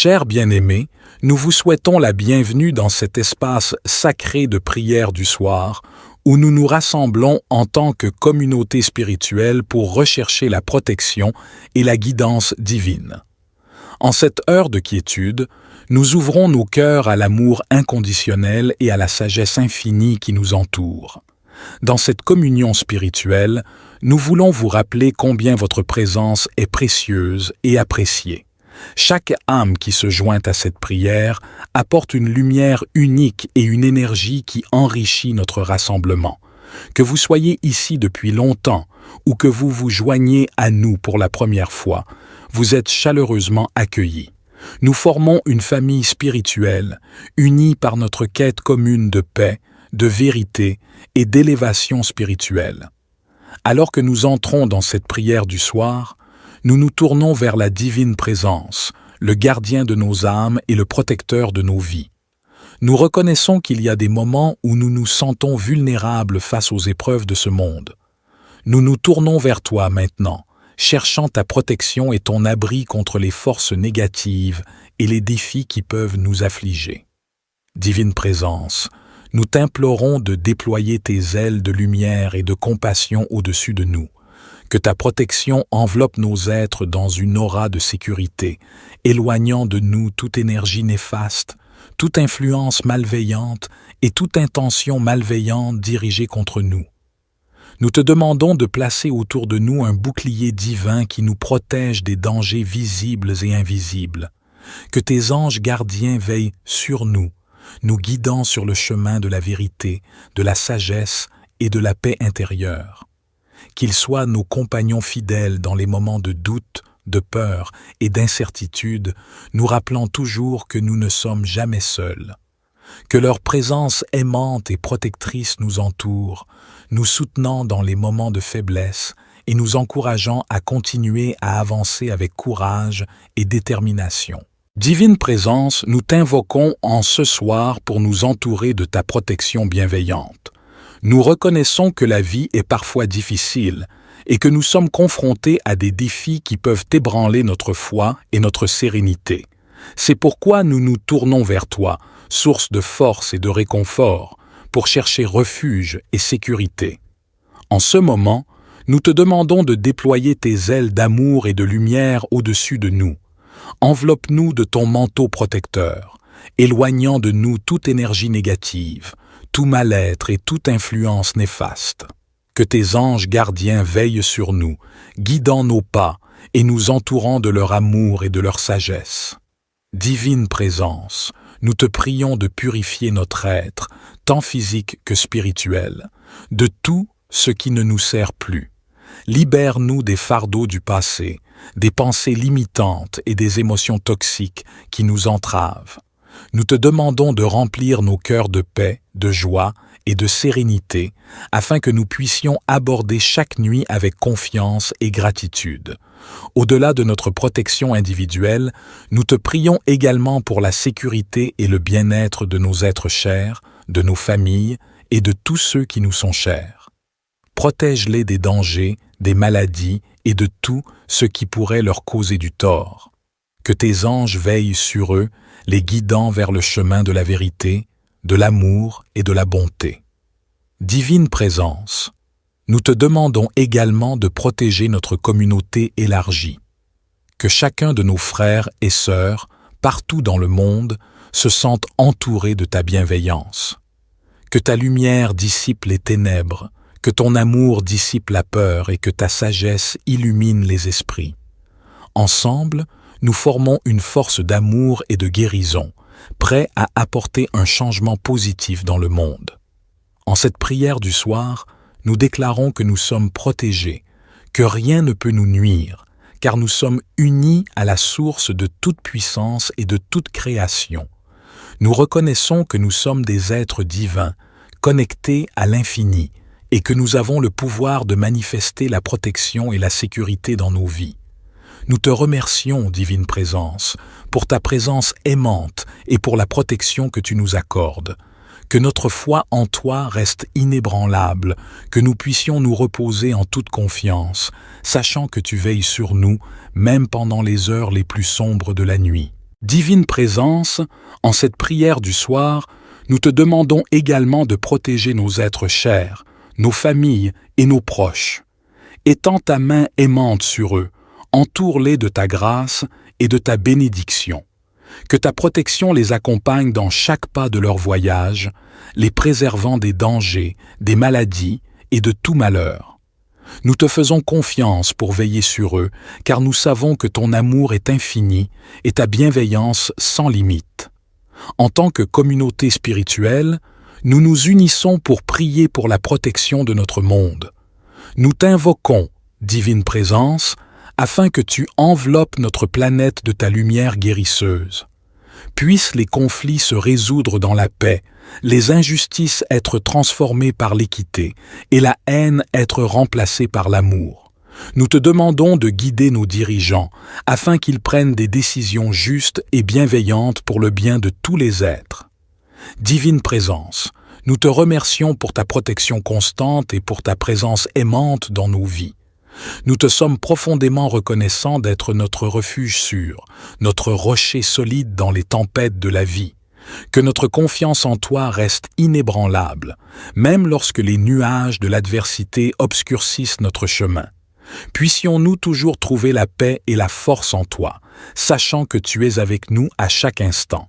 Chers bien-aimés, nous vous souhaitons la bienvenue dans cet espace sacré de prière du soir, où nous nous rassemblons en tant que communauté spirituelle pour rechercher la protection et la guidance divine. En cette heure de quiétude, nous ouvrons nos cœurs à l'amour inconditionnel et à la sagesse infinie qui nous entoure. Dans cette communion spirituelle, nous voulons vous rappeler combien votre présence est précieuse et appréciée. Chaque âme qui se joint à cette prière apporte une lumière unique et une énergie qui enrichit notre rassemblement. Que vous soyez ici depuis longtemps ou que vous vous joigniez à nous pour la première fois, vous êtes chaleureusement accueillis. Nous formons une famille spirituelle, unie par notre quête commune de paix, de vérité et d'élévation spirituelle. Alors que nous entrons dans cette prière du soir, nous nous tournons vers la divine présence, le gardien de nos âmes et le protecteur de nos vies. Nous reconnaissons qu'il y a des moments où nous nous sentons vulnérables face aux épreuves de ce monde. Nous nous tournons vers toi maintenant, cherchant ta protection et ton abri contre les forces négatives et les défis qui peuvent nous affliger. Divine présence, nous t'implorons de déployer tes ailes de lumière et de compassion au-dessus de nous. Que ta protection enveloppe nos êtres dans une aura de sécurité, éloignant de nous toute énergie néfaste, toute influence malveillante et toute intention malveillante dirigée contre nous. Nous te demandons de placer autour de nous un bouclier divin qui nous protège des dangers visibles et invisibles. Que tes anges gardiens veillent sur nous, nous guidant sur le chemin de la vérité, de la sagesse et de la paix intérieure. Qu'ils soient nos compagnons fidèles dans les moments de doute, de peur et d'incertitude, nous rappelant toujours que nous ne sommes jamais seuls. Que leur présence aimante et protectrice nous entoure, nous soutenant dans les moments de faiblesse et nous encourageant à continuer à avancer avec courage et détermination. Divine présence, nous t'invoquons en ce soir pour nous entourer de ta protection bienveillante. Nous reconnaissons que la vie est parfois difficile et que nous sommes confrontés à des défis qui peuvent ébranler notre foi et notre sérénité. C'est pourquoi nous nous tournons vers toi, source de force et de réconfort, pour chercher refuge et sécurité. En ce moment, nous te demandons de déployer tes ailes d'amour et de lumière au-dessus de nous. Enveloppe-nous de ton manteau protecteur, éloignant de nous toute énergie négative, tout mal-être et toute influence néfaste. Que tes anges gardiens veillent sur nous, guidant nos pas et nous entourant de leur amour et de leur sagesse. Divine présence, nous te prions de purifier notre être, tant physique que spirituel, de tout ce qui ne nous sert plus. Libère-nous des fardeaux du passé, des pensées limitantes et des émotions toxiques qui nous entravent. Nous te demandons de remplir nos cœurs de paix, de joie et de sérénité, afin que nous puissions aborder chaque nuit avec confiance et gratitude. Au-delà de notre protection individuelle, nous te prions également pour la sécurité et le bien-être de nos êtres chers, de nos familles et de tous ceux qui nous sont chers. Protège-les des dangers, des maladies et de tout ce qui pourrait leur causer du tort. Que tes anges veillent sur eux, les guidant vers le chemin de la vérité, de l'amour et de la bonté. Divine présence, nous te demandons également de protéger notre communauté élargie. Que chacun de nos frères et sœurs, partout dans le monde, se sente entouré de ta bienveillance. Que ta lumière dissipe les ténèbres, que ton amour dissipe la peur et que ta sagesse illumine les esprits. Ensemble, nous formons une force d'amour et de guérison, prêts à apporter un changement positif dans le monde. En cette prière du soir, nous déclarons que nous sommes protégés, que rien ne peut nous nuire, car nous sommes unis à la source de toute puissance et de toute création. Nous reconnaissons que nous sommes des êtres divins, connectés à l'infini, et que nous avons le pouvoir de manifester la protection et la sécurité dans nos vies. Nous te remercions, divine présence, pour ta présence aimante et pour la protection que tu nous accordes. Que notre foi en toi reste inébranlable, que nous puissions nous reposer en toute confiance, sachant que tu veilles sur nous, même pendant les heures les plus sombres de la nuit. Divine Présence, en cette prière du soir, nous te demandons également de protéger nos êtres chers, nos familles et nos proches. Étends ta main aimante sur eux, entoure-les de ta grâce et de ta bénédiction. Que ta protection les accompagne dans chaque pas de leur voyage, les préservant des dangers, des maladies et de tout malheur. Nous te faisons confiance pour veiller sur eux, car nous savons que ton amour est infini et ta bienveillance sans limite. En tant que communauté spirituelle, nous nous unissons pour prier pour la protection de notre monde. Nous t'invoquons, Divine Présence, afin que tu enveloppes notre planète de ta lumière guérisseuse. Puissent les conflits se résoudre dans la paix, les injustices être transformées par l'équité et la haine être remplacée par l'amour. Nous te demandons de guider nos dirigeants afin qu'ils prennent des décisions justes et bienveillantes pour le bien de tous les êtres. Divine Présence, nous te remercions pour ta protection constante et pour ta présence aimante dans nos vies. Nous te sommes profondément reconnaissants d'être notre refuge sûr, notre rocher solide dans les tempêtes de la vie. Que notre confiance en toi reste inébranlable, même lorsque les nuages de l'adversité obscurcissent notre chemin. Puissions-nous toujours trouver la paix et la force en toi, sachant que tu es avec nous à chaque instant.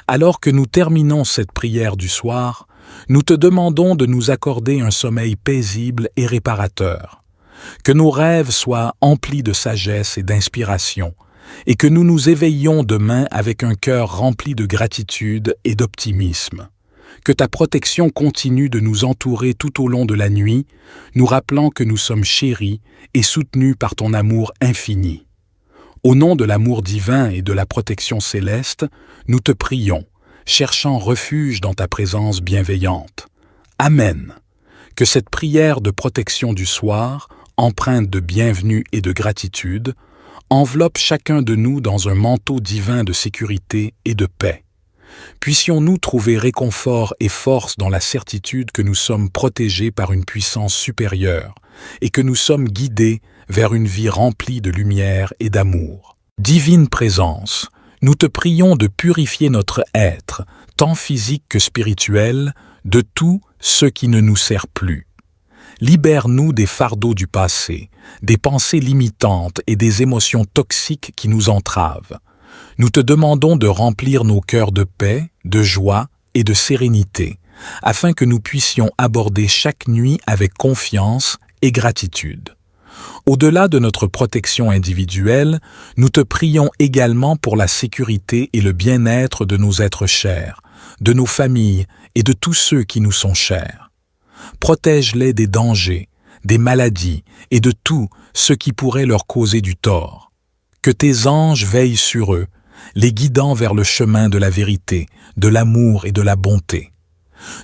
Alors que nous terminons cette prière du soir, nous te demandons de nous accorder un sommeil paisible et réparateur. Que nos rêves soient emplis de sagesse et d'inspiration, et que nous nous éveillions demain avec un cœur rempli de gratitude et d'optimisme. Que ta protection continue de nous entourer tout au long de la nuit, nous rappelant que nous sommes chéris et soutenus par ton amour infini. Au nom de l'amour divin et de la protection céleste, nous te prions, cherchant refuge dans ta présence bienveillante. Amen. Que cette prière de protection du soir, empreinte de bienvenue et de gratitude, enveloppe chacun de nous dans un manteau divin de sécurité et de paix. Puissions-nous trouver réconfort et force dans la certitude que nous sommes protégés par une puissance supérieure et que nous sommes guidés vers une vie remplie de lumière et d'amour. Divine Présence, nous te prions de purifier notre être, tant physique que spirituel, de tout ce qui ne nous sert plus. Libère-nous des fardeaux du passé, des pensées limitantes et des émotions toxiques qui nous entravent. Nous te demandons de remplir nos cœurs de paix, de joie et de sérénité, afin que nous puissions aborder chaque nuit avec confiance et gratitude. Au-delà de notre protection individuelle, nous te prions également pour la sécurité et le bien-être de nos êtres chers, de nos familles et de tous ceux qui nous sont chers. Protège-les des dangers, des maladies et de tout ce qui pourrait leur causer du tort. Que tes anges veillent sur eux, les guidant vers le chemin de la vérité, de l'amour et de la bonté.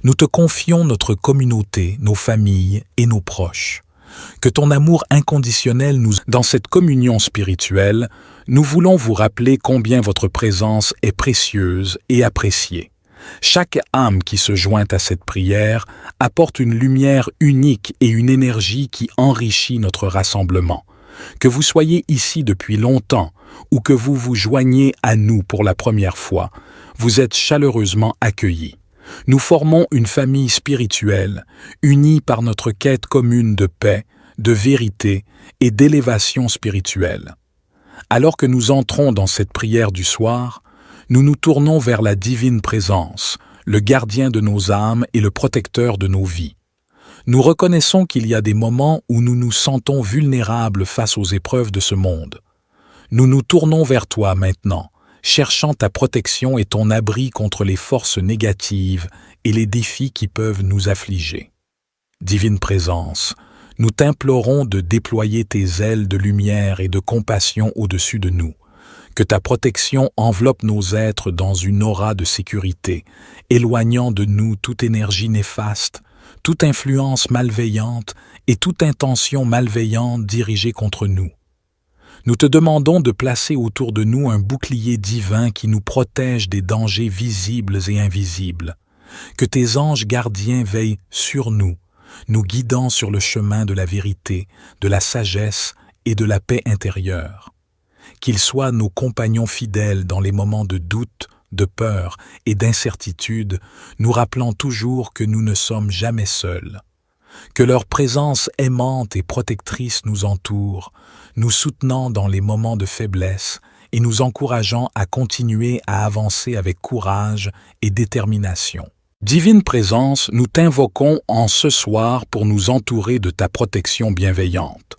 Nous te confions notre communauté, nos familles et nos proches. Que ton amour inconditionnel nous... Dans cette communion spirituelle, nous voulons vous rappeler combien votre présence est précieuse et appréciée. Chaque âme qui se joint à cette prière apporte une lumière unique et une énergie qui enrichit notre rassemblement. Que vous soyez ici depuis longtemps ou que vous vous joigniez à nous pour la première fois, vous êtes chaleureusement accueillis. Nous formons une famille spirituelle, unie par notre quête commune de paix, de vérité et d'élévation spirituelle. Alors que nous entrons dans cette prière du soir, nous nous tournons vers la divine présence, le gardien de nos âmes et le protecteur de nos vies. Nous reconnaissons qu'il y a des moments où nous nous sentons vulnérables face aux épreuves de ce monde. Nous nous tournons vers toi maintenant, cherchant ta protection et ton abri contre les forces négatives et les défis qui peuvent nous affliger. Divine Présence, nous t'implorons de déployer tes ailes de lumière et de compassion au-dessus de nous. Que ta protection enveloppe nos êtres dans une aura de sécurité, éloignant de nous toute énergie néfaste, toute influence malveillante et toute intention malveillante dirigée contre nous. Nous te demandons de placer autour de nous un bouclier divin qui nous protège des dangers visibles et invisibles. Que tes anges gardiens veillent sur nous, nous guidant sur le chemin de la vérité, de la sagesse et de la paix intérieure. qu'ils soient nos compagnons fidèles dans les moments de doute, de peur et d'incertitude, nous rappelant toujours que nous ne sommes jamais seuls. Que leur présence aimante et protectrice nous entoure, nous soutenant dans les moments de faiblesse et nous encourageant à continuer à avancer avec courage et détermination. Divine Présence, nous t'invoquons en ce soir pour nous entourer de ta protection bienveillante.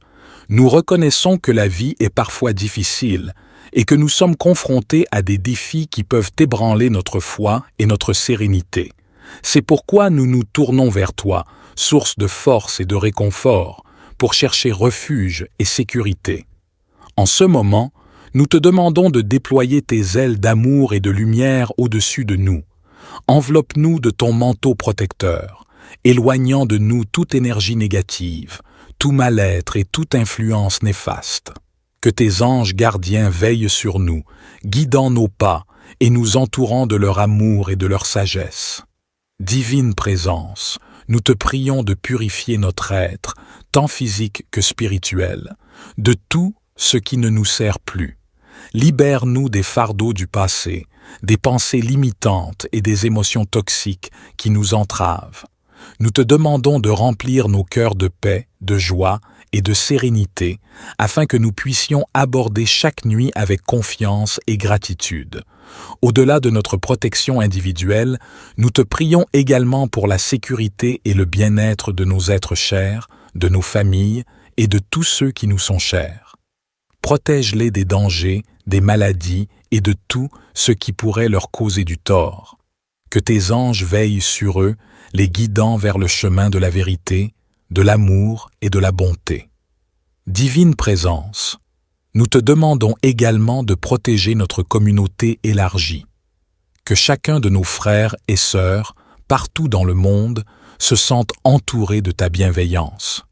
Nous reconnaissons que la vie est parfois difficile et que nous sommes confrontés à des défis qui peuvent ébranler notre foi et notre sérénité. C'est pourquoi nous nous tournons vers toi, source de force et de réconfort, pour chercher refuge et sécurité. En ce moment, nous te demandons de déployer tes ailes d'amour et de lumière au-dessus de nous. Enveloppe-nous de ton manteau protecteur, éloignant de nous toute énergie négative, tout mal-être et toute influence néfaste. Que tes anges gardiens veillent sur nous, guidant nos pas et nous entourant de leur amour et de leur sagesse. Divine Présence, nous te prions de purifier notre être, tant physique que spirituel, de tout ce qui ne nous sert plus. Libère-nous des fardeaux du passé, des pensées limitantes et des émotions toxiques qui nous entravent. Nous te demandons de remplir nos cœurs de paix, de joie et de sérénité, afin que nous puissions aborder chaque nuit avec confiance et gratitude. Au-delà de notre protection individuelle, nous te prions également pour la sécurité et le bien-être de nos êtres chers, de nos familles et de tous ceux qui nous sont chers. Protège-les des dangers, des maladies et de tout ce qui pourrait leur causer du tort. Que tes anges veillent sur eux, les guidant vers le chemin de la vérité, de l'amour et de la bonté. Divine Présence, nous te demandons également de protéger notre communauté élargie. Que chacun de nos frères et sœurs, partout dans le monde, se sente entouré de ta bienveillance.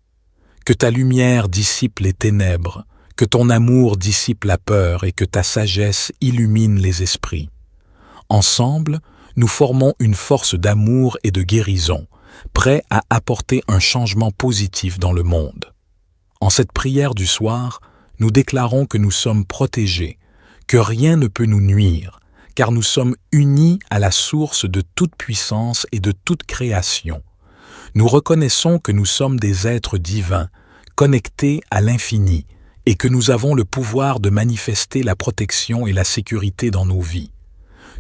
Que ta lumière dissipe les ténèbres, que ton amour dissipe la peur et que ta sagesse illumine les esprits. Ensemble, nous formons une force d'amour et de guérison, prêts à apporter un changement positif dans le monde. En cette prière du soir, nous déclarons que nous sommes protégés, que rien ne peut nous nuire, car nous sommes unis à la source de toute puissance et de toute création. Nous reconnaissons que nous sommes des êtres divins, connectés à l'infini, et que nous avons le pouvoir de manifester la protection et la sécurité dans nos vies.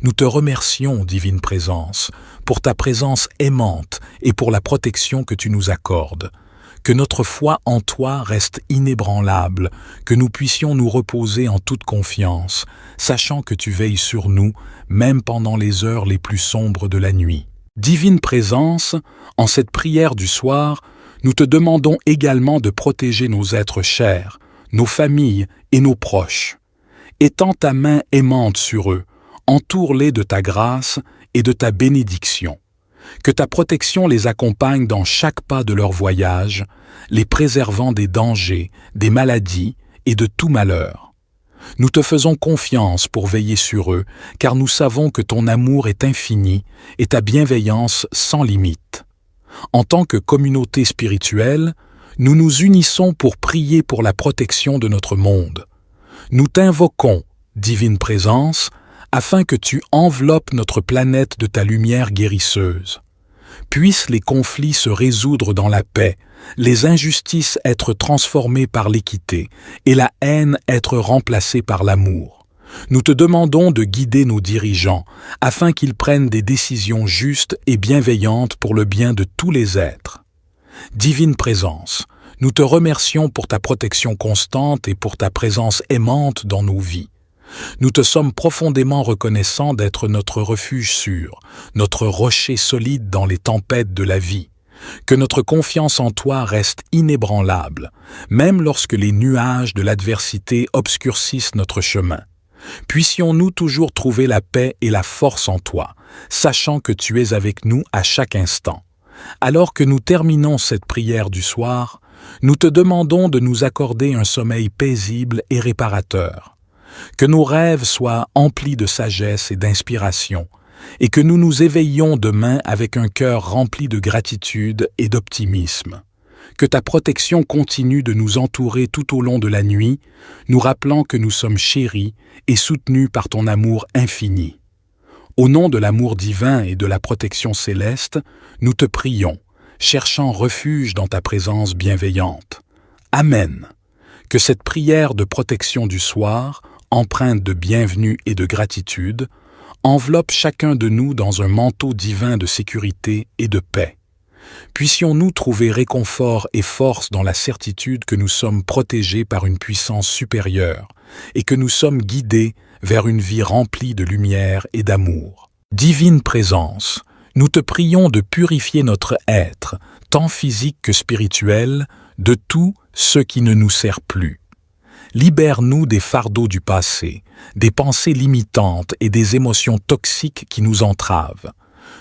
Nous te remercions, Divine Présence, pour ta présence aimante et pour la protection que tu nous accordes. Que notre foi en toi reste inébranlable, que nous puissions nous reposer en toute confiance, sachant que tu veilles sur nous, même pendant les heures les plus sombres de la nuit. Divine Présence, en cette prière du soir, nous te demandons également de protéger nos êtres chers, nos familles et nos proches. Étends ta main aimante sur eux, entoure-les de ta grâce et de ta bénédiction. Que ta protection les accompagne dans chaque pas de leur voyage, les préservant des dangers, des maladies et de tout malheur. Nous te faisons confiance pour veiller sur eux, car nous savons que ton amour est infini et ta bienveillance sans limite. En tant que communauté spirituelle, nous nous unissons pour prier pour la protection de notre monde. Nous t'invoquons, Divine Présence, afin que tu enveloppes notre planète de ta lumière guérisseuse. Puissent les conflits se résoudre dans la paix, les injustices être transformées par l'équité et la haine être remplacée par l'amour. Nous te demandons de guider nos dirigeants afin qu'ils prennent des décisions justes et bienveillantes pour le bien de tous les êtres. Divine Présence, nous te remercions pour ta protection constante et pour ta présence aimante dans nos vies. Nous te sommes profondément reconnaissants d'être notre refuge sûr, notre rocher solide dans les tempêtes de la vie. Que notre confiance en toi reste inébranlable, même lorsque les nuages de l'adversité obscurcissent notre chemin. Puissions-nous toujours trouver la paix et la force en toi, sachant que tu es avec nous à chaque instant. Alors que nous terminons cette prière du soir, nous te demandons de nous accorder un sommeil paisible et réparateur. Que nos rêves soient emplis de sagesse et d'inspiration, et que nous nous éveillions demain avec un cœur rempli de gratitude et d'optimisme. Que ta protection continue de nous entourer tout au long de la nuit, nous rappelant que nous sommes chéris et soutenus par ton amour infini. Au nom de l'amour divin et de la protection céleste, nous te prions, cherchant refuge dans ta présence bienveillante. Amen. Que cette prière de protection du soir, empreinte de bienvenue et de gratitude, enveloppe chacun de nous dans un manteau divin de sécurité et de paix. Puissions-nous trouver réconfort et force dans la certitude que nous sommes protégés par une puissance supérieure et que nous sommes guidés vers une vie remplie de lumière et d'amour. Divine Présence, nous te prions de purifier notre être, tant physique que spirituel, de tout ce qui ne nous sert plus. Libère-nous des fardeaux du passé, des pensées limitantes et des émotions toxiques qui nous entravent.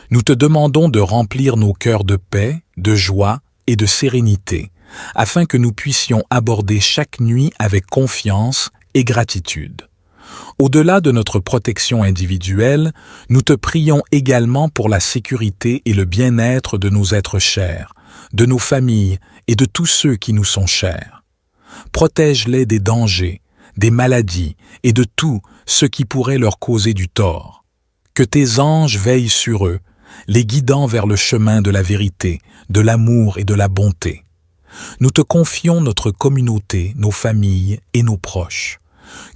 Nous te demandons de remplir nos cœurs de paix, de joie et de sérénité, afin que nous puissions aborder chaque nuit avec confiance et gratitude. Au-delà de notre protection individuelle, nous te prions également pour la sécurité et le bien-être de nos êtres chers, de nos familles et de tous ceux qui nous sont chers. Protège-les des dangers, des maladies et de tout ce qui pourrait leur causer du tort. Que tes anges veillent sur eux, les guidant vers le chemin de la vérité, de l'amour et de la bonté. Nous te confions notre communauté, nos familles et nos proches.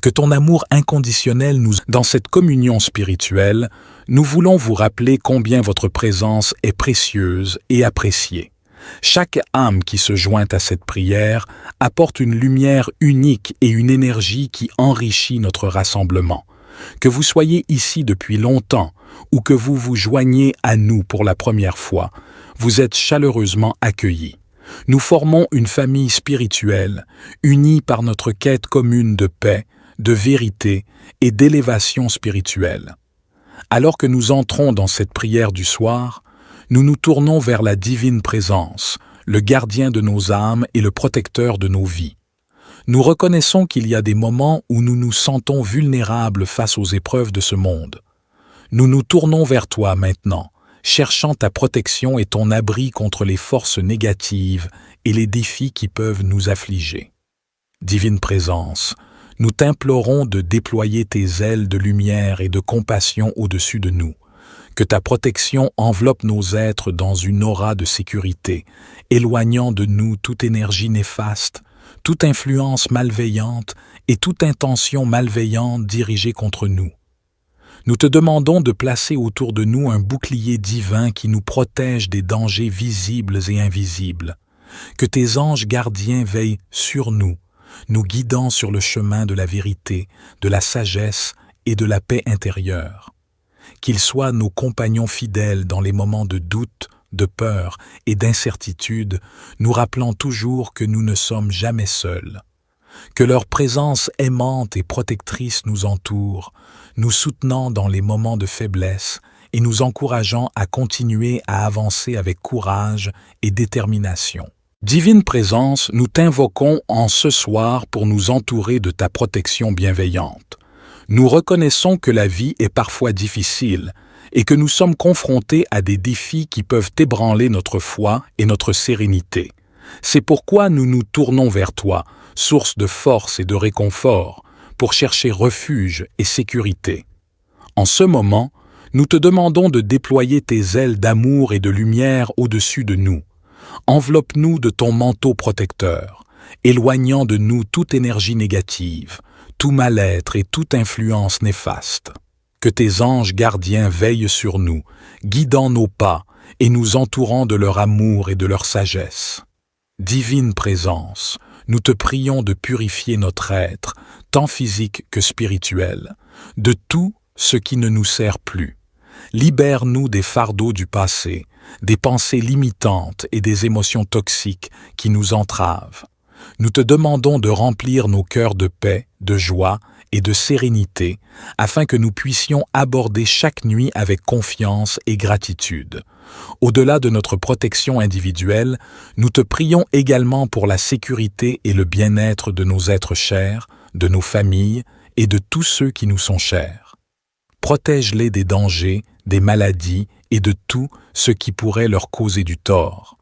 Que ton amour inconditionnel nous... Dans cette communion spirituelle, nous voulons vous rappeler combien votre présence est précieuse et appréciée. Chaque âme qui se joint à cette prière apporte une lumière unique et une énergie qui enrichit notre rassemblement. Que vous soyez ici depuis longtemps ou que vous vous joignez à nous pour la première fois, vous êtes chaleureusement accueillis. Nous formons une famille spirituelle, unie par notre quête commune de paix, de vérité et d'élévation spirituelle. Alors que nous entrons dans cette prière du soir, nous nous tournons vers la divine présence, le gardien de nos âmes et le protecteur de nos vies. Nous reconnaissons qu'il y a des moments où nous nous sentons vulnérables face aux épreuves de ce monde. Nous nous tournons vers toi maintenant, cherchant ta protection et ton abri contre les forces négatives et les défis qui peuvent nous affliger. Divine Présence, nous t'implorons de déployer tes ailes de lumière et de compassion au-dessus de nous. Que ta protection enveloppe nos êtres dans une aura de sécurité, éloignant de nous toute énergie néfaste, toute influence malveillante et toute intention malveillante dirigée contre nous. Nous te demandons de placer autour de nous un bouclier divin qui nous protège des dangers visibles et invisibles. Que tes anges gardiens veillent sur nous, nous guidant sur le chemin de la vérité, de la sagesse et de la paix intérieure. Qu'ils soient nos compagnons fidèles dans les moments de doute, de peur et d'incertitude, nous rappelant toujours que nous ne sommes jamais seuls. Que leur présence aimante et protectrice nous entoure, nous soutenant dans les moments de faiblesse et nous encourageant à continuer à avancer avec courage et détermination. Divine Présence, nous t'invoquons en ce soir pour nous entourer de ta protection bienveillante. Nous reconnaissons que la vie est parfois difficile et que nous sommes confrontés à des défis qui peuvent ébranler notre foi et notre sérénité. C'est pourquoi nous nous tournons vers toi, source de force et de réconfort, pour chercher refuge et sécurité. En ce moment, nous te demandons de déployer tes ailes d'amour et de lumière au-dessus de nous. Enveloppe-nous de ton manteau protecteur, éloignant de nous toute énergie négative, tout mal-être et toute influence néfaste. Que tes anges gardiens veillent sur nous, guidant nos pas et nous entourant de leur amour et de leur sagesse. Divine Présence, nous te prions de purifier notre être, tant physique que spirituel, de tout ce qui ne nous sert plus. Libère-nous des fardeaux du passé, des pensées limitantes et des émotions toxiques qui nous entravent. Nous te demandons de remplir nos cœurs de paix, de joie et de sérénité, afin que nous puissions aborder chaque nuit avec confiance et gratitude. Au-delà de notre protection individuelle, nous te prions également pour la sécurité et le bien-être de nos êtres chers, de nos familles et de tous ceux qui nous sont chers. Protège-les des dangers, des maladies et de tout ce qui pourrait leur causer du tort.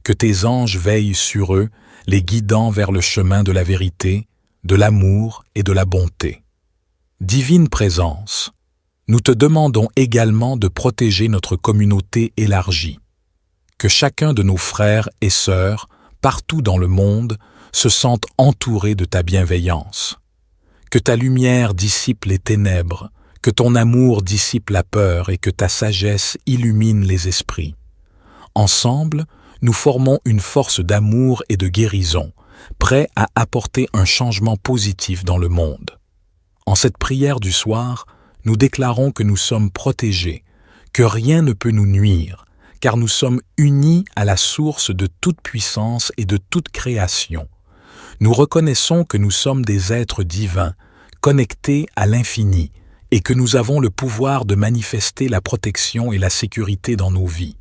Que tes anges veillent sur eux, les guidant vers le chemin de la vérité, de l'amour et de la bonté. Divine Présence, nous te demandons également de protéger notre communauté élargie. Que chacun de nos frères et sœurs, partout dans le monde, se sente entouré de ta bienveillance. Que ta lumière dissipe les ténèbres, que ton amour dissipe la peur et que ta sagesse illumine les esprits. Ensemble, nous formons une force d'amour et de guérison, prêts à apporter un changement positif dans le monde. En cette prière du soir, nous déclarons que nous sommes protégés, que rien ne peut nous nuire, car nous sommes unis à la source de toute puissance et de toute création. Nous reconnaissons que nous sommes des êtres divins, connectés à l'infini, et que nous avons le pouvoir de manifester la protection et la sécurité dans nos vies.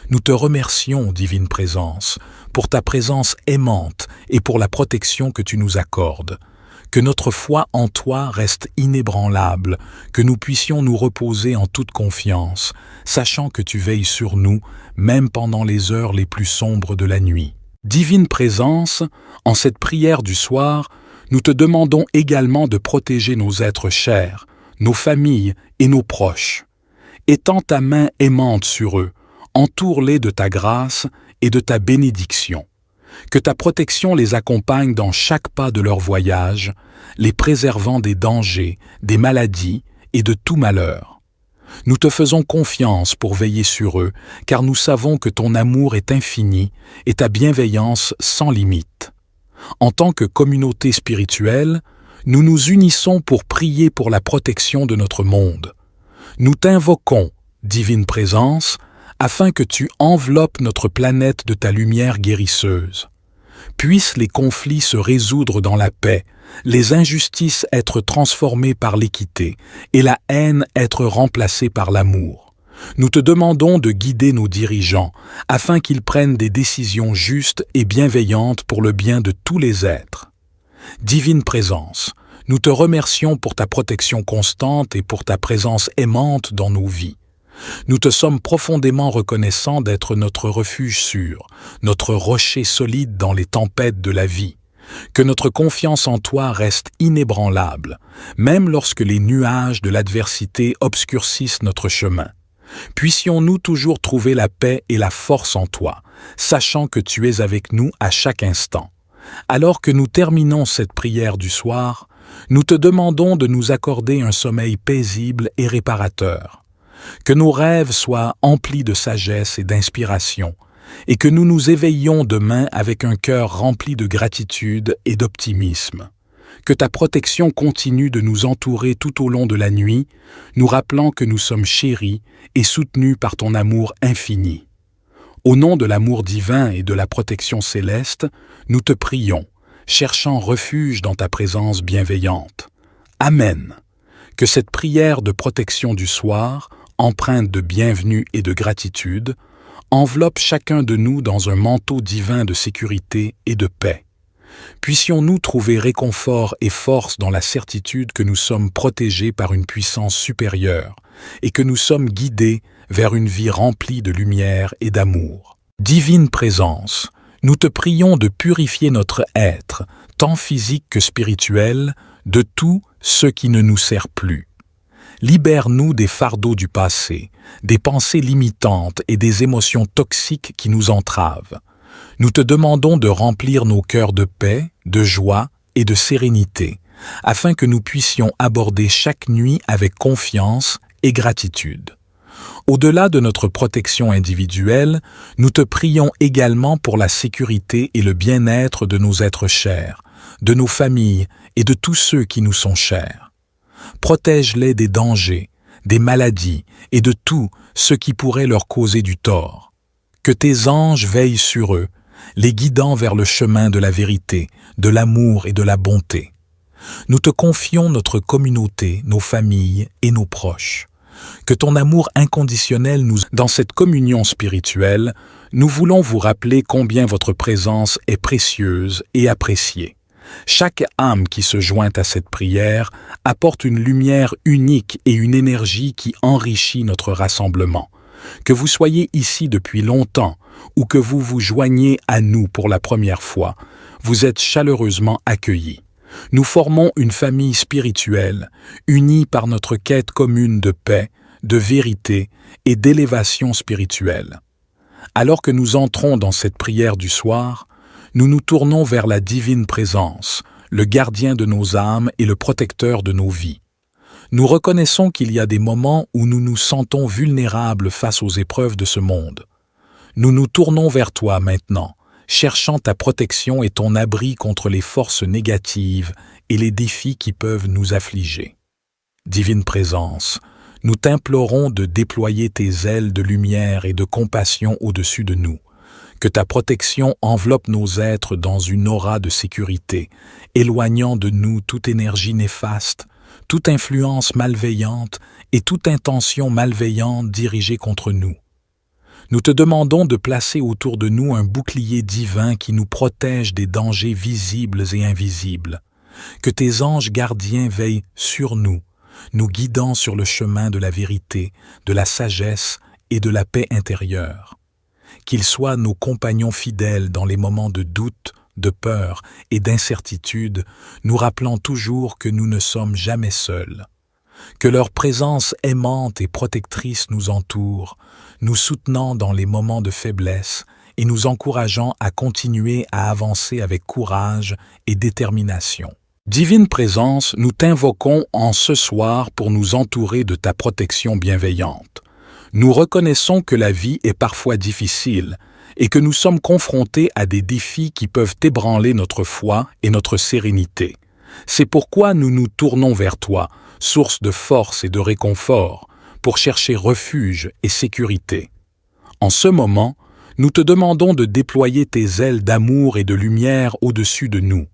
Nous te remercions, Divine Présence, pour ta présence aimante et pour la protection que tu nous accordes. Que notre foi en toi reste inébranlable, que nous puissions nous reposer en toute confiance, sachant que tu veilles sur nous, même pendant les heures les plus sombres de la nuit. Divine Présence, en cette prière du soir, nous te demandons également de protéger nos êtres chers, nos familles et nos proches. Étends ta main aimante sur eux, entoure-les de ta grâce et de ta bénédiction. Que ta protection les accompagne dans chaque pas de leur voyage, les préservant des dangers, des maladies et de tout malheur. Nous te faisons confiance pour veiller sur eux, car nous savons que ton amour est infini et ta bienveillance sans limite. En tant que communauté spirituelle, nous nous unissons pour prier pour la protection de notre monde. Nous t'invoquons, Divine Présence, afin que tu enveloppes notre planète de ta lumière guérisseuse. Puissent les conflits se résoudre dans la paix, les injustices être transformées par l'équité et la haine être remplacée par l'amour. Nous te demandons de guider nos dirigeants afin qu'ils prennent des décisions justes et bienveillantes pour le bien de tous les êtres. Divine Présence, nous te remercions pour ta protection constante et pour ta présence aimante dans nos vies. Nous te sommes profondément reconnaissants d'être notre refuge sûr, notre rocher solide dans les tempêtes de la vie. Que notre confiance en toi reste inébranlable, même lorsque les nuages de l'adversité obscurcissent notre chemin. Puissions-nous toujours trouver la paix et la force en toi, sachant que tu es avec nous à chaque instant. Alors que nous terminons cette prière du soir, nous te demandons de nous accorder un sommeil paisible et réparateur. Que nos rêves soient emplis de sagesse et d'inspiration, et que nous nous éveillions demain avec un cœur rempli de gratitude et d'optimisme. Que ta protection continue de nous entourer tout au long de la nuit, nous rappelant que nous sommes chéris et soutenus par ton amour infini. Au nom de l'amour divin et de la protection céleste, nous te prions, cherchant refuge dans ta présence bienveillante. Amen. Que cette prière de protection du soir, empreinte de bienvenue et de gratitude, enveloppe chacun de nous dans un manteau divin de sécurité et de paix. Puissions-nous trouver réconfort et force dans la certitude que nous sommes protégés par une puissance supérieure et que nous sommes guidés vers une vie remplie de lumière et d'amour. Divine Présence, nous te prions de purifier notre être, tant physique que spirituel, de tout ce qui ne nous sert plus. Libère-nous des fardeaux du passé, des pensées limitantes et des émotions toxiques qui nous entravent. Nous te demandons de remplir nos cœurs de paix, de joie et de sérénité, afin que nous puissions aborder chaque nuit avec confiance et gratitude. Au-delà de notre protection individuelle, nous te prions également pour la sécurité et le bien-être de nos êtres chers, de nos familles et de tous ceux qui nous sont chers. Protège-les des dangers, des maladies et de tout ce qui pourrait leur causer du tort. Que tes anges veillent sur eux, les guidant vers le chemin de la vérité, de l'amour et de la bonté. Nous te confions notre communauté, nos familles et nos proches. Que ton amour inconditionnel dans cette communion spirituelle, nous voulons vous rappeler combien votre présence est précieuse et appréciée. Chaque âme qui se joint à cette prière apporte une lumière unique et une énergie qui enrichit notre rassemblement. Que vous soyez ici depuis longtemps ou que vous vous joigniez à nous pour la première fois, vous êtes chaleureusement accueillis. Nous formons une famille spirituelle, unie par notre quête commune de paix, de vérité et d'élévation spirituelle. Alors que nous entrons dans cette prière du soir, nous nous tournons vers la divine présence, le gardien de nos âmes et le protecteur de nos vies. Nous reconnaissons qu'il y a des moments où nous nous sentons vulnérables face aux épreuves de ce monde. Nous nous tournons vers toi maintenant, cherchant ta protection et ton abri contre les forces négatives et les défis qui peuvent nous affliger. Divine présence, nous t'implorons de déployer tes ailes de lumière et de compassion au-dessus de nous. Que ta protection enveloppe nos êtres dans une aura de sécurité, éloignant de nous toute énergie néfaste, toute influence malveillante et toute intention malveillante dirigée contre nous. Nous te demandons de placer autour de nous un bouclier divin qui nous protège des dangers visibles et invisibles. Que tes anges gardiens veillent sur nous, nous guidant sur le chemin de la vérité, de la sagesse et de la paix intérieure. Qu'ils soient nos compagnons fidèles dans les moments de doute, de peur et d'incertitude, nous rappelant toujours que nous ne sommes jamais seuls. Que leur présence aimante et protectrice nous entoure, nous soutenant dans les moments de faiblesse et nous encourageant à continuer à avancer avec courage et détermination. Divine présence, nous t'invoquons en ce soir pour nous entourer de ta protection bienveillante. Nous reconnaissons que la vie est parfois difficile et que nous sommes confrontés à des défis qui peuvent ébranler notre foi et notre sérénité. C'est pourquoi nous nous tournons vers toi, source de force et de réconfort, pour chercher refuge et sécurité. En ce moment, nous te demandons de déployer tes ailes d'amour et de lumière au-dessus de nous.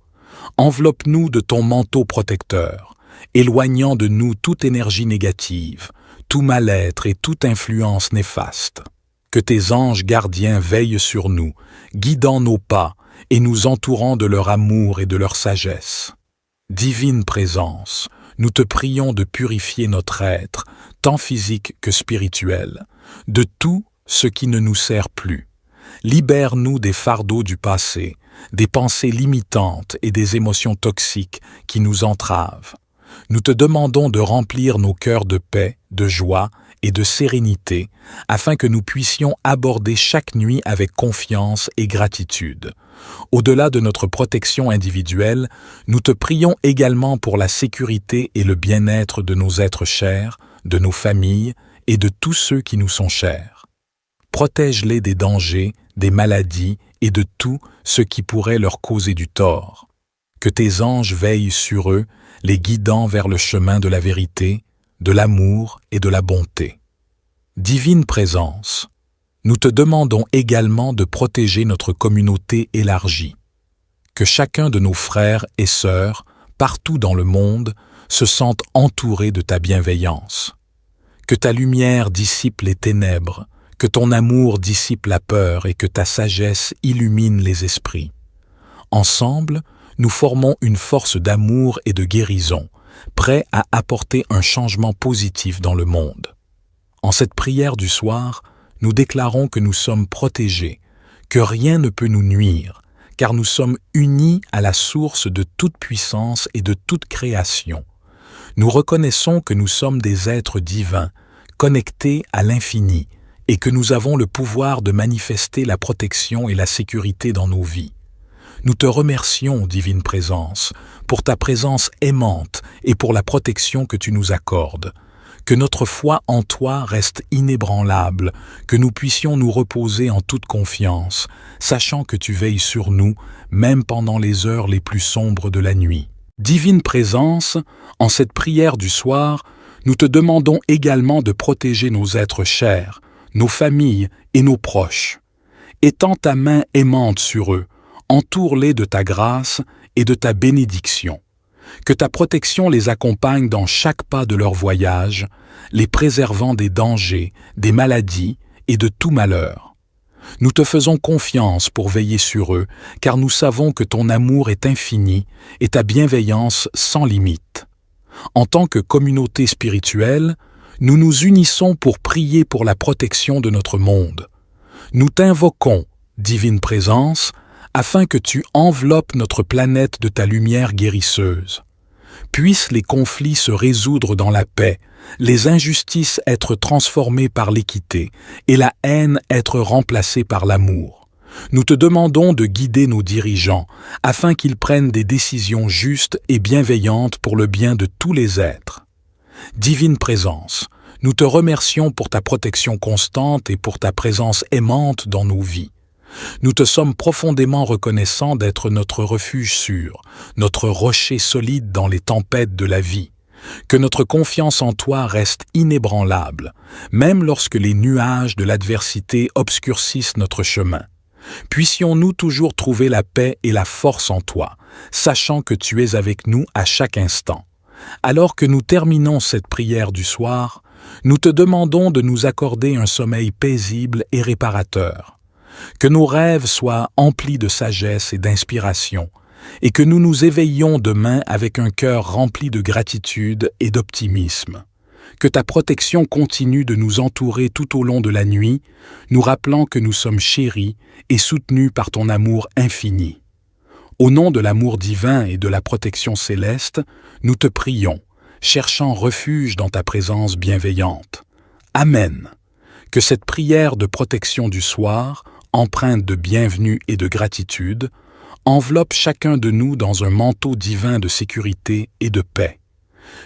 Enveloppe-nous de ton manteau protecteur, éloignant de nous toute énergie négative, tout mal-être et toute influence néfaste. Que tes anges gardiens veillent sur nous, guidant nos pas et nous entourant de leur amour et de leur sagesse. Divine présence, nous te prions de purifier notre être, tant physique que spirituel, de tout ce qui ne nous sert plus. Libère-nous des fardeaux du passé, des pensées limitantes et des émotions toxiques qui nous entravent. Nous te demandons de remplir nos cœurs de paix, de joie et de sérénité, afin que nous puissions aborder chaque nuit avec confiance et gratitude. Au-delà de notre protection individuelle, nous te prions également pour la sécurité et le bien-être de nos êtres chers, de nos familles et de tous ceux qui nous sont chers. Protège-les des dangers, des maladies et de tout ce qui pourrait leur causer du tort. Que tes anges veillent sur eux, les guidant vers le chemin de la vérité, de l'amour et de la bonté. Divine présence, nous te demandons également de protéger notre communauté élargie. Que chacun de nos frères et sœurs, partout dans le monde, se sente entouré de ta bienveillance. Que ta lumière dissipe les ténèbres, que ton amour dissipe la peur et que ta sagesse illumine les esprits. Ensemble, nous formons une force d'amour et de guérison, prêts à apporter un changement positif dans le monde. En cette prière du soir, nous déclarons que nous sommes protégés, que rien ne peut nous nuire, car nous sommes unis à la source de toute puissance et de toute création. Nous reconnaissons que nous sommes des êtres divins, connectés à l'infini, et que nous avons le pouvoir de manifester la protection et la sécurité dans nos vies. Nous te remercions, Divine Présence, pour ta présence aimante et pour la protection que tu nous accordes. Que notre foi en toi reste inébranlable, que nous puissions nous reposer en toute confiance, sachant que tu veilles sur nous, même pendant les heures les plus sombres de la nuit. Divine Présence, en cette prière du soir, nous te demandons également de protéger nos êtres chers, nos familles et nos proches. Étends ta main aimante sur eux, entoure-les de ta grâce et de ta bénédiction. Que ta protection les accompagne dans chaque pas de leur voyage, les préservant des dangers, des maladies et de tout malheur. Nous te faisons confiance pour veiller sur eux, car nous savons que ton amour est infini et ta bienveillance sans limite. En tant que communauté spirituelle, nous nous unissons pour prier pour la protection de notre monde. Nous t'invoquons, divine présence, afin que tu enveloppes notre planète de ta lumière guérisseuse. Puissent les conflits se résoudre dans la paix, les injustices être transformées par l'équité et la haine être remplacée par l'amour. Nous te demandons de guider nos dirigeants afin qu'ils prennent des décisions justes et bienveillantes pour le bien de tous les êtres. Divine présence, nous te remercions pour ta protection constante et pour ta présence aimante dans nos vies. Nous te sommes profondément reconnaissants d'être notre refuge sûr, notre rocher solide dans les tempêtes de la vie. Que notre confiance en toi reste inébranlable, même lorsque les nuages de l'adversité obscurcissent notre chemin. Puissions-nous toujours trouver la paix et la force en toi, sachant que tu es avec nous à chaque instant. Alors que nous terminons cette prière du soir, nous te demandons de nous accorder un sommeil paisible et réparateur. Que nos rêves soient emplis de sagesse et d'inspiration, et que nous nous éveillions demain avec un cœur rempli de gratitude et d'optimisme. Que ta protection continue de nous entourer tout au long de la nuit, nous rappelant que nous sommes chéris et soutenus par ton amour infini. Au nom de l'amour divin et de la protection céleste, nous te prions, cherchant refuge dans ta présence bienveillante. Amen. Que cette prière de protection du soir, empreinte de bienvenue et de gratitude, enveloppe chacun de nous dans un manteau divin de sécurité et de paix.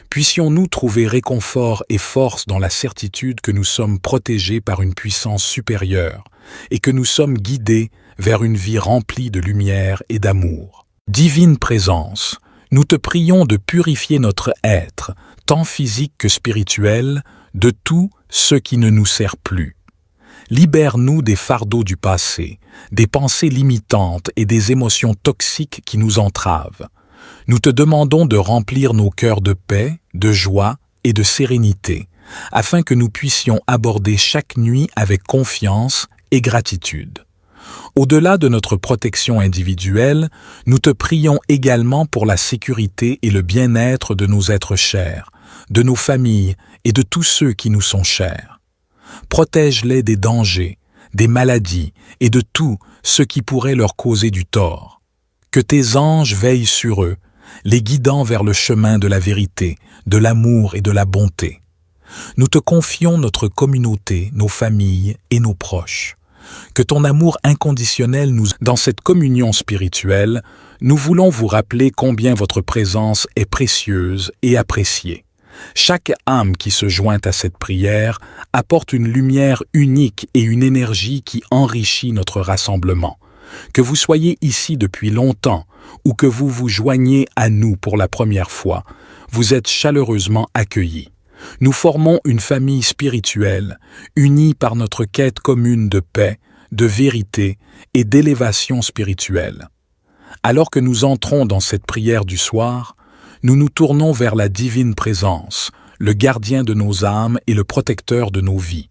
Puissions-nous trouver réconfort et force dans la certitude que nous sommes protégés par une puissance supérieure et que nous sommes guidés vers une vie remplie de lumière et d'amour. Divine présence, nous te prions de purifier notre être, tant physique que spirituel, de tout ce qui ne nous sert plus. Libère-nous des fardeaux du passé, des pensées limitantes et des émotions toxiques qui nous entravent. Nous te demandons de remplir nos cœurs de paix, de joie et de sérénité, afin que nous puissions aborder chaque nuit avec confiance et gratitude. Au-delà de notre protection individuelle, nous te prions également pour la sécurité et le bien-être de nos êtres chers, de nos familles et de tous ceux qui nous sont chers. Protège-les des dangers, des maladies et de tout ce qui pourrait leur causer du tort. Que tes anges veillent sur eux, les guidant vers le chemin de la vérité, de l'amour et de la bonté. Nous te confions notre communauté, nos familles et nos proches. Que ton amour inconditionnel dans cette communion spirituelle, nous voulons vous rappeler combien votre présence est précieuse et appréciée. Chaque âme qui se joint à cette prière apporte une lumière unique et une énergie qui enrichit notre rassemblement. Que vous soyez ici depuis longtemps ou que vous vous joignez à nous pour la première fois, vous êtes chaleureusement accueillis. Nous formons une famille spirituelle, unie par notre quête commune de paix, de vérité et d'élévation spirituelle. Alors que nous entrons dans cette prière du soir, nous nous tournons vers la divine présence, le gardien de nos âmes et le protecteur de nos vies.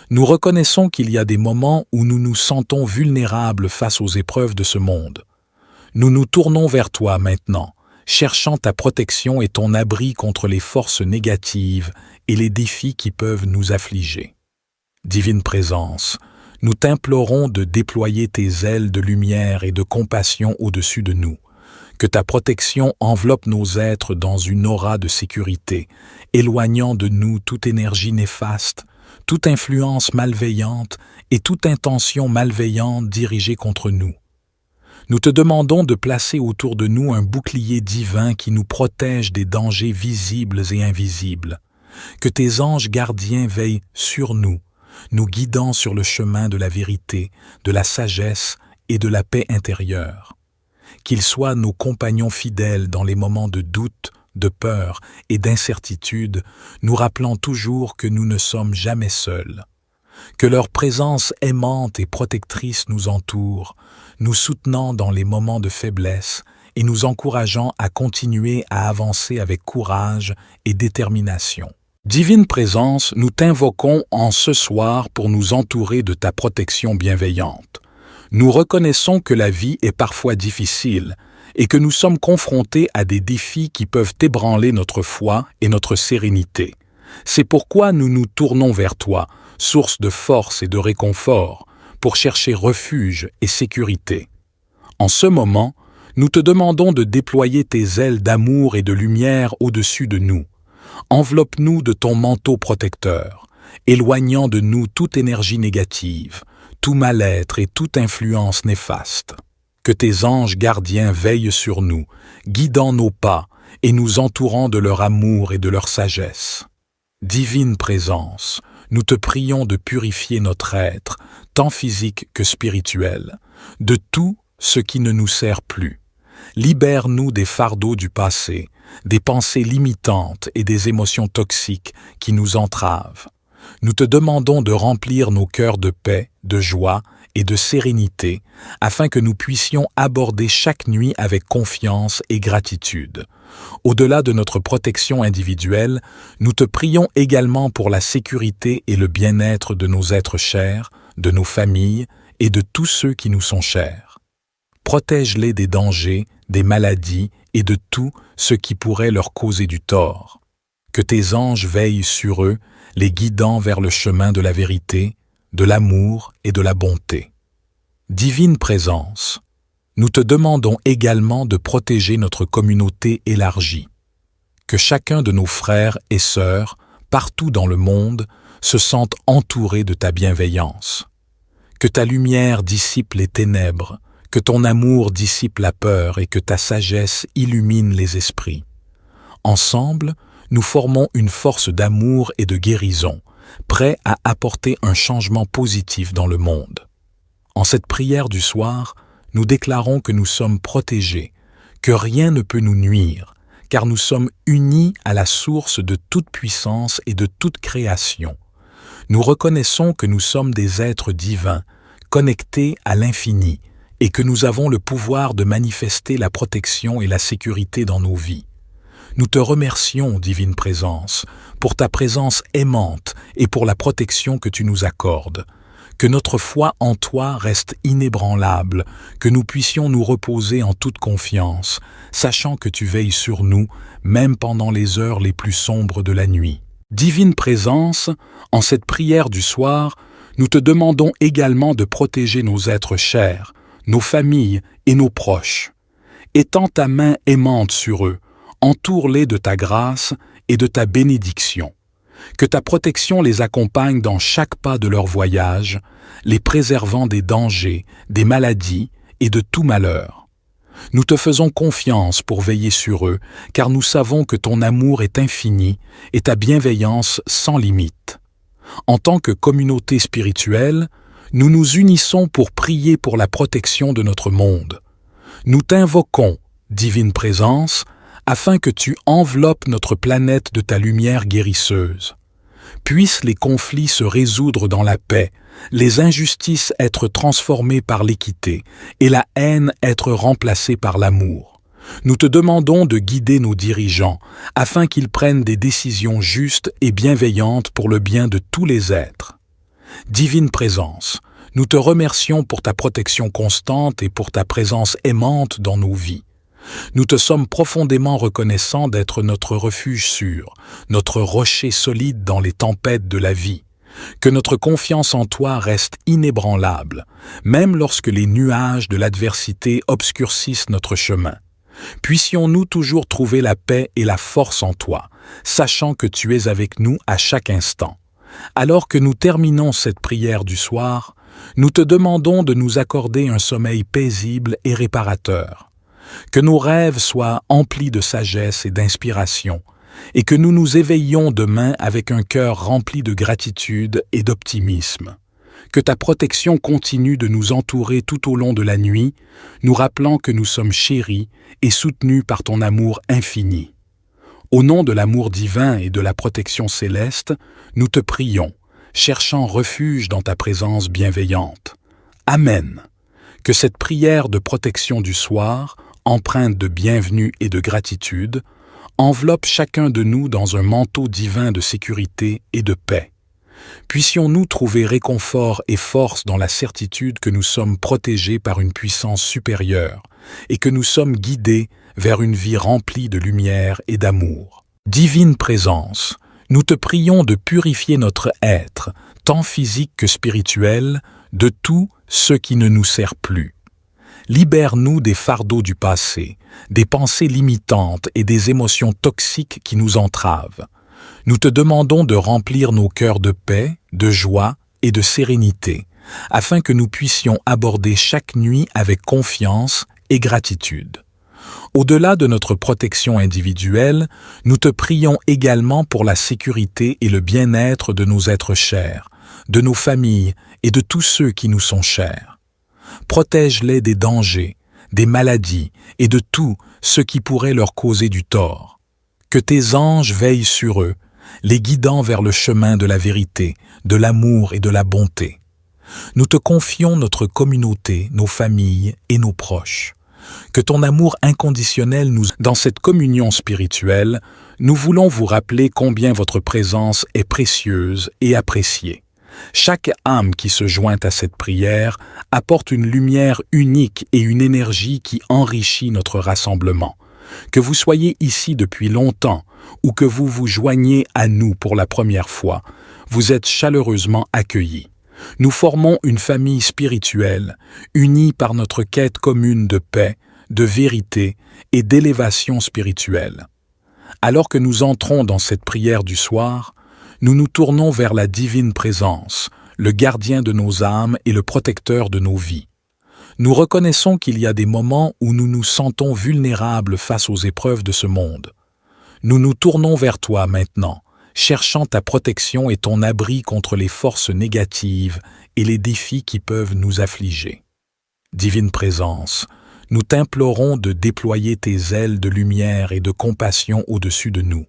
Nous reconnaissons qu'il y a des moments où nous nous sentons vulnérables face aux épreuves de ce monde. Nous nous tournons vers toi maintenant, cherchant ta protection et ton abri contre les forces négatives et les défis qui peuvent nous affliger. Divine présence, nous t'implorons de déployer tes ailes de lumière et de compassion au-dessus de nous. Que ta protection enveloppe nos êtres dans une aura de sécurité, éloignant de nous toute énergie néfaste, toute influence malveillante et toute intention malveillante dirigée contre nous. Nous te demandons de placer autour de nous un bouclier divin qui nous protège des dangers visibles et invisibles. Que tes anges gardiens veillent sur nous, nous guidant sur le chemin de la vérité, de la sagesse et de la paix intérieure. Qu'ils soient nos compagnons fidèles dans les moments de doute, de peur et d'incertitude, nous rappelant toujours que nous ne sommes jamais seuls. Que leur présence aimante et protectrice nous entoure, nous soutenant dans les moments de faiblesse et nous encourageant à continuer à avancer avec courage et détermination. Divine présence, nous t'invoquons en ce soir pour nous entourer de ta protection bienveillante. Nous reconnaissons que la vie est parfois difficile et que nous sommes confrontés à des défis qui peuvent ébranler notre foi et notre sérénité. C'est pourquoi nous nous tournons vers toi, source de force et de réconfort, pour chercher refuge et sécurité. En ce moment, nous te demandons de déployer tes ailes d'amour et de lumière au-dessus de nous. Enveloppe-nous de ton manteau protecteur, éloignant de nous toute énergie négative, tout mal-être et toute influence néfaste. Que tes anges gardiens veillent sur nous, guidant nos pas et nous entourant de leur amour et de leur sagesse. Divine présence, nous te prions de purifier notre être, tant physique que spirituel, de tout ce qui ne nous sert plus. Libère-nous des fardeaux du passé, des pensées limitantes et des émotions toxiques qui nous entravent. Nous te demandons de remplir nos cœurs de paix, de joie et de sérénité, afin que nous puissions aborder chaque nuit avec confiance et gratitude. Au-delà de notre protection individuelle, nous te prions également pour la sécurité et le bien-être de nos êtres chers, de nos familles et de tous ceux qui nous sont chers. Protège-les des dangers, des maladies et de tout ce qui pourrait leur causer du tort. Que tes anges veillent sur eux, les guidant vers le chemin de la vérité, de l'amour et de la bonté. Divine présence, nous te demandons également de protéger notre communauté élargie. Que chacun de nos frères et sœurs, partout dans le monde, se sente entouré de ta bienveillance. Que ta lumière dissipe les ténèbres, que ton amour dissipe la peur et que ta sagesse illumine les esprits. Ensemble, nous formons une force d'amour et de guérison, prêts à apporter un changement positif dans le monde. En cette prière du soir, nous déclarons que nous sommes protégés, que rien ne peut nous nuire, car nous sommes unis à la source de toute puissance et de toute création. Nous reconnaissons que nous sommes des êtres divins, connectés à l'infini, et que nous avons le pouvoir de manifester la protection et la sécurité dans nos vies. Nous te remercions, Divine Présence, pour ta présence aimante et pour la protection que tu nous accordes. Que notre foi en toi reste inébranlable, que nous puissions nous reposer en toute confiance, sachant que tu veilles sur nous, même pendant les heures les plus sombres de la nuit. Divine Présence, en cette prière du soir, nous te demandons également de protéger nos êtres chers, nos familles et nos proches. Étends ta main aimante sur eux, entoure-les de ta grâce et de ta bénédiction. Que ta protection les accompagne dans chaque pas de leur voyage, les préservant des dangers, des maladies et de tout malheur. Nous te faisons confiance pour veiller sur eux, car nous savons que ton amour est infini et ta bienveillance sans limite. En tant que communauté spirituelle, nous nous unissons pour prier pour la protection de notre monde. Nous t'invoquons, Divine Présence, afin que tu enveloppes notre planète de ta lumière guérisseuse. Puissent les conflits se résoudre dans la paix, les injustices être transformées par l'équité et la haine être remplacée par l'amour. Nous te demandons de guider nos dirigeants afin qu'ils prennent des décisions justes et bienveillantes pour le bien de tous les êtres. Divine Présence, nous te remercions pour ta protection constante et pour ta présence aimante dans nos vies. Nous te sommes profondément reconnaissants d'être notre refuge sûr, notre rocher solide dans les tempêtes de la vie. Que notre confiance en toi reste inébranlable, même lorsque les nuages de l'adversité obscurcissent notre chemin. Puissions-nous toujours trouver la paix et la force en toi, sachant que tu es avec nous à chaque instant. Alors que nous terminons cette prière du soir, nous te demandons de nous accorder un sommeil paisible et réparateur. Que nos rêves soient emplis de sagesse et d'inspiration, et que nous nous éveillions demain avec un cœur rempli de gratitude et d'optimisme. Que ta protection continue de nous entourer tout au long de la nuit, nous rappelant que nous sommes chéris et soutenus par ton amour infini. Au nom de l'amour divin et de la protection céleste, nous te prions, cherchant refuge dans ta présence bienveillante. Amen. Que cette prière de protection du soir, empreinte de bienvenue et de gratitude, enveloppe chacun de nous dans un manteau divin de sécurité et de paix. Puissions-nous trouver réconfort et force dans la certitude que nous sommes protégés par une puissance supérieure et que nous sommes guidés vers une vie remplie de lumière et d'amour. Divine Présence, Nous te prions de purifier notre être, tant physique que spirituel, de tout ce qui ne nous sert plus. Libère-nous des fardeaux du passé, des pensées limitantes et des émotions toxiques qui nous entravent. Nous te demandons de remplir nos cœurs de paix, de joie et de sérénité, afin que nous puissions aborder chaque nuit avec confiance et gratitude. Au-delà de notre protection individuelle, nous te prions également pour la sécurité et le bien-être de nos êtres chers, de nos familles et de tous ceux qui nous sont chers. Protège-les des dangers, des maladies et de tout ce qui pourrait leur causer du tort. Que tes anges veillent sur eux, les guidant vers le chemin de la vérité, de l'amour et de la bonté. Nous te confions notre communauté, nos familles et nos proches. Que ton amour inconditionnel dans cette communion spirituelle, nous voulons vous rappeler combien votre présence est précieuse et appréciée. Chaque âme qui se joint à cette prière apporte une lumière unique et une énergie qui enrichit notre rassemblement. Que vous soyez ici depuis longtemps ou que vous vous joigniez à nous pour la première fois, vous êtes chaleureusement accueillis. Nous formons une famille spirituelle, unie par notre quête commune de paix, de vérité et d'élévation spirituelle. Alors que nous entrons dans cette prière du soir, nous nous tournons vers la divine présence, le gardien de nos âmes et le protecteur de nos vies. Nous reconnaissons qu'il y a des moments où nous nous sentons vulnérables face aux épreuves de ce monde. Nous nous tournons vers toi maintenant, cherchant ta protection et ton abri contre les forces négatives et les défis qui peuvent nous affliger. Divine présence, nous t'implorons de déployer tes ailes de lumière et de compassion au-dessus de nous.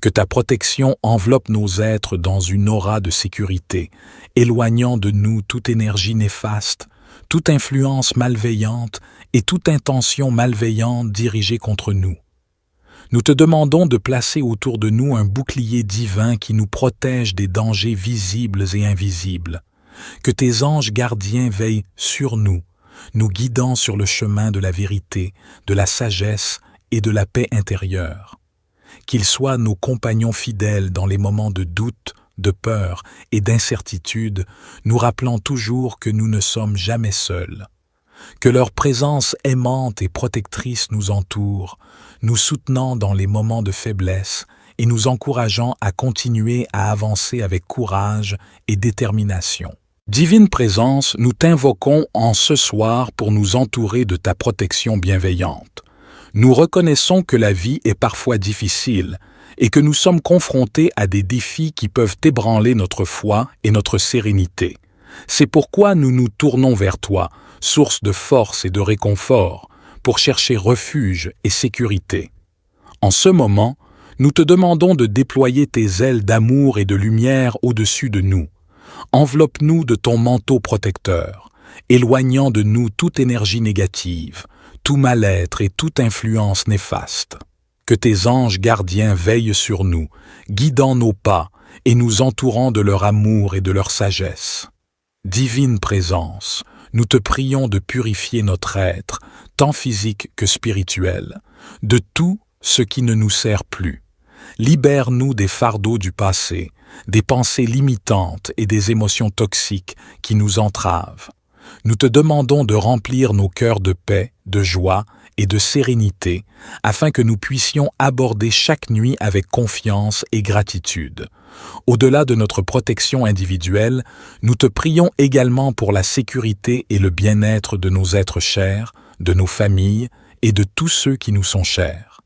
Que ta protection enveloppe nos êtres dans une aura de sécurité, éloignant de nous toute énergie néfaste, toute influence malveillante et toute intention malveillante dirigée contre nous. Nous te demandons de placer autour de nous un bouclier divin qui nous protège des dangers visibles et invisibles. Que tes anges gardiens veillent sur nous, nous guidant sur le chemin de la vérité, de la sagesse et de la paix intérieure. Qu'ils soient nos compagnons fidèles dans les moments de doute, de peur et d'incertitude, nous rappelant toujours que nous ne sommes jamais seuls. Que leur présence aimante et protectrice nous entoure, nous soutenant dans les moments de faiblesse et nous encourageant à continuer à avancer avec courage et détermination. Divine présence, nous t'invoquons en ce soir pour nous entourer de ta protection bienveillante. Nous reconnaissons que la vie est parfois difficile et que nous sommes confrontés à des défis qui peuvent ébranler notre foi et notre sérénité. C'est pourquoi nous nous tournons vers toi, source de force et de réconfort, pour chercher refuge et sécurité. En ce moment, nous te demandons de déployer tes ailes d'amour et de lumière au-dessus de nous. Enveloppe-nous de ton manteau protecteur, éloignant de nous toute énergie négative, tout mal-être et toute influence néfaste. Que tes anges gardiens veillent sur nous, guidant nos pas et nous entourant de leur amour et de leur sagesse. Divine présence, nous te prions de purifier notre être, tant physique que spirituel, de tout ce qui ne nous sert plus. Libère-nous des fardeaux du passé, des pensées limitantes et des émotions toxiques qui nous entravent. Nous te demandons de remplir nos cœurs de paix, de joie et de sérénité, afin que nous puissions aborder chaque nuit avec confiance et gratitude. Au-delà de notre protection individuelle, nous te prions également pour la sécurité et le bien-être de nos êtres chers, de nos familles et de tous ceux qui nous sont chers.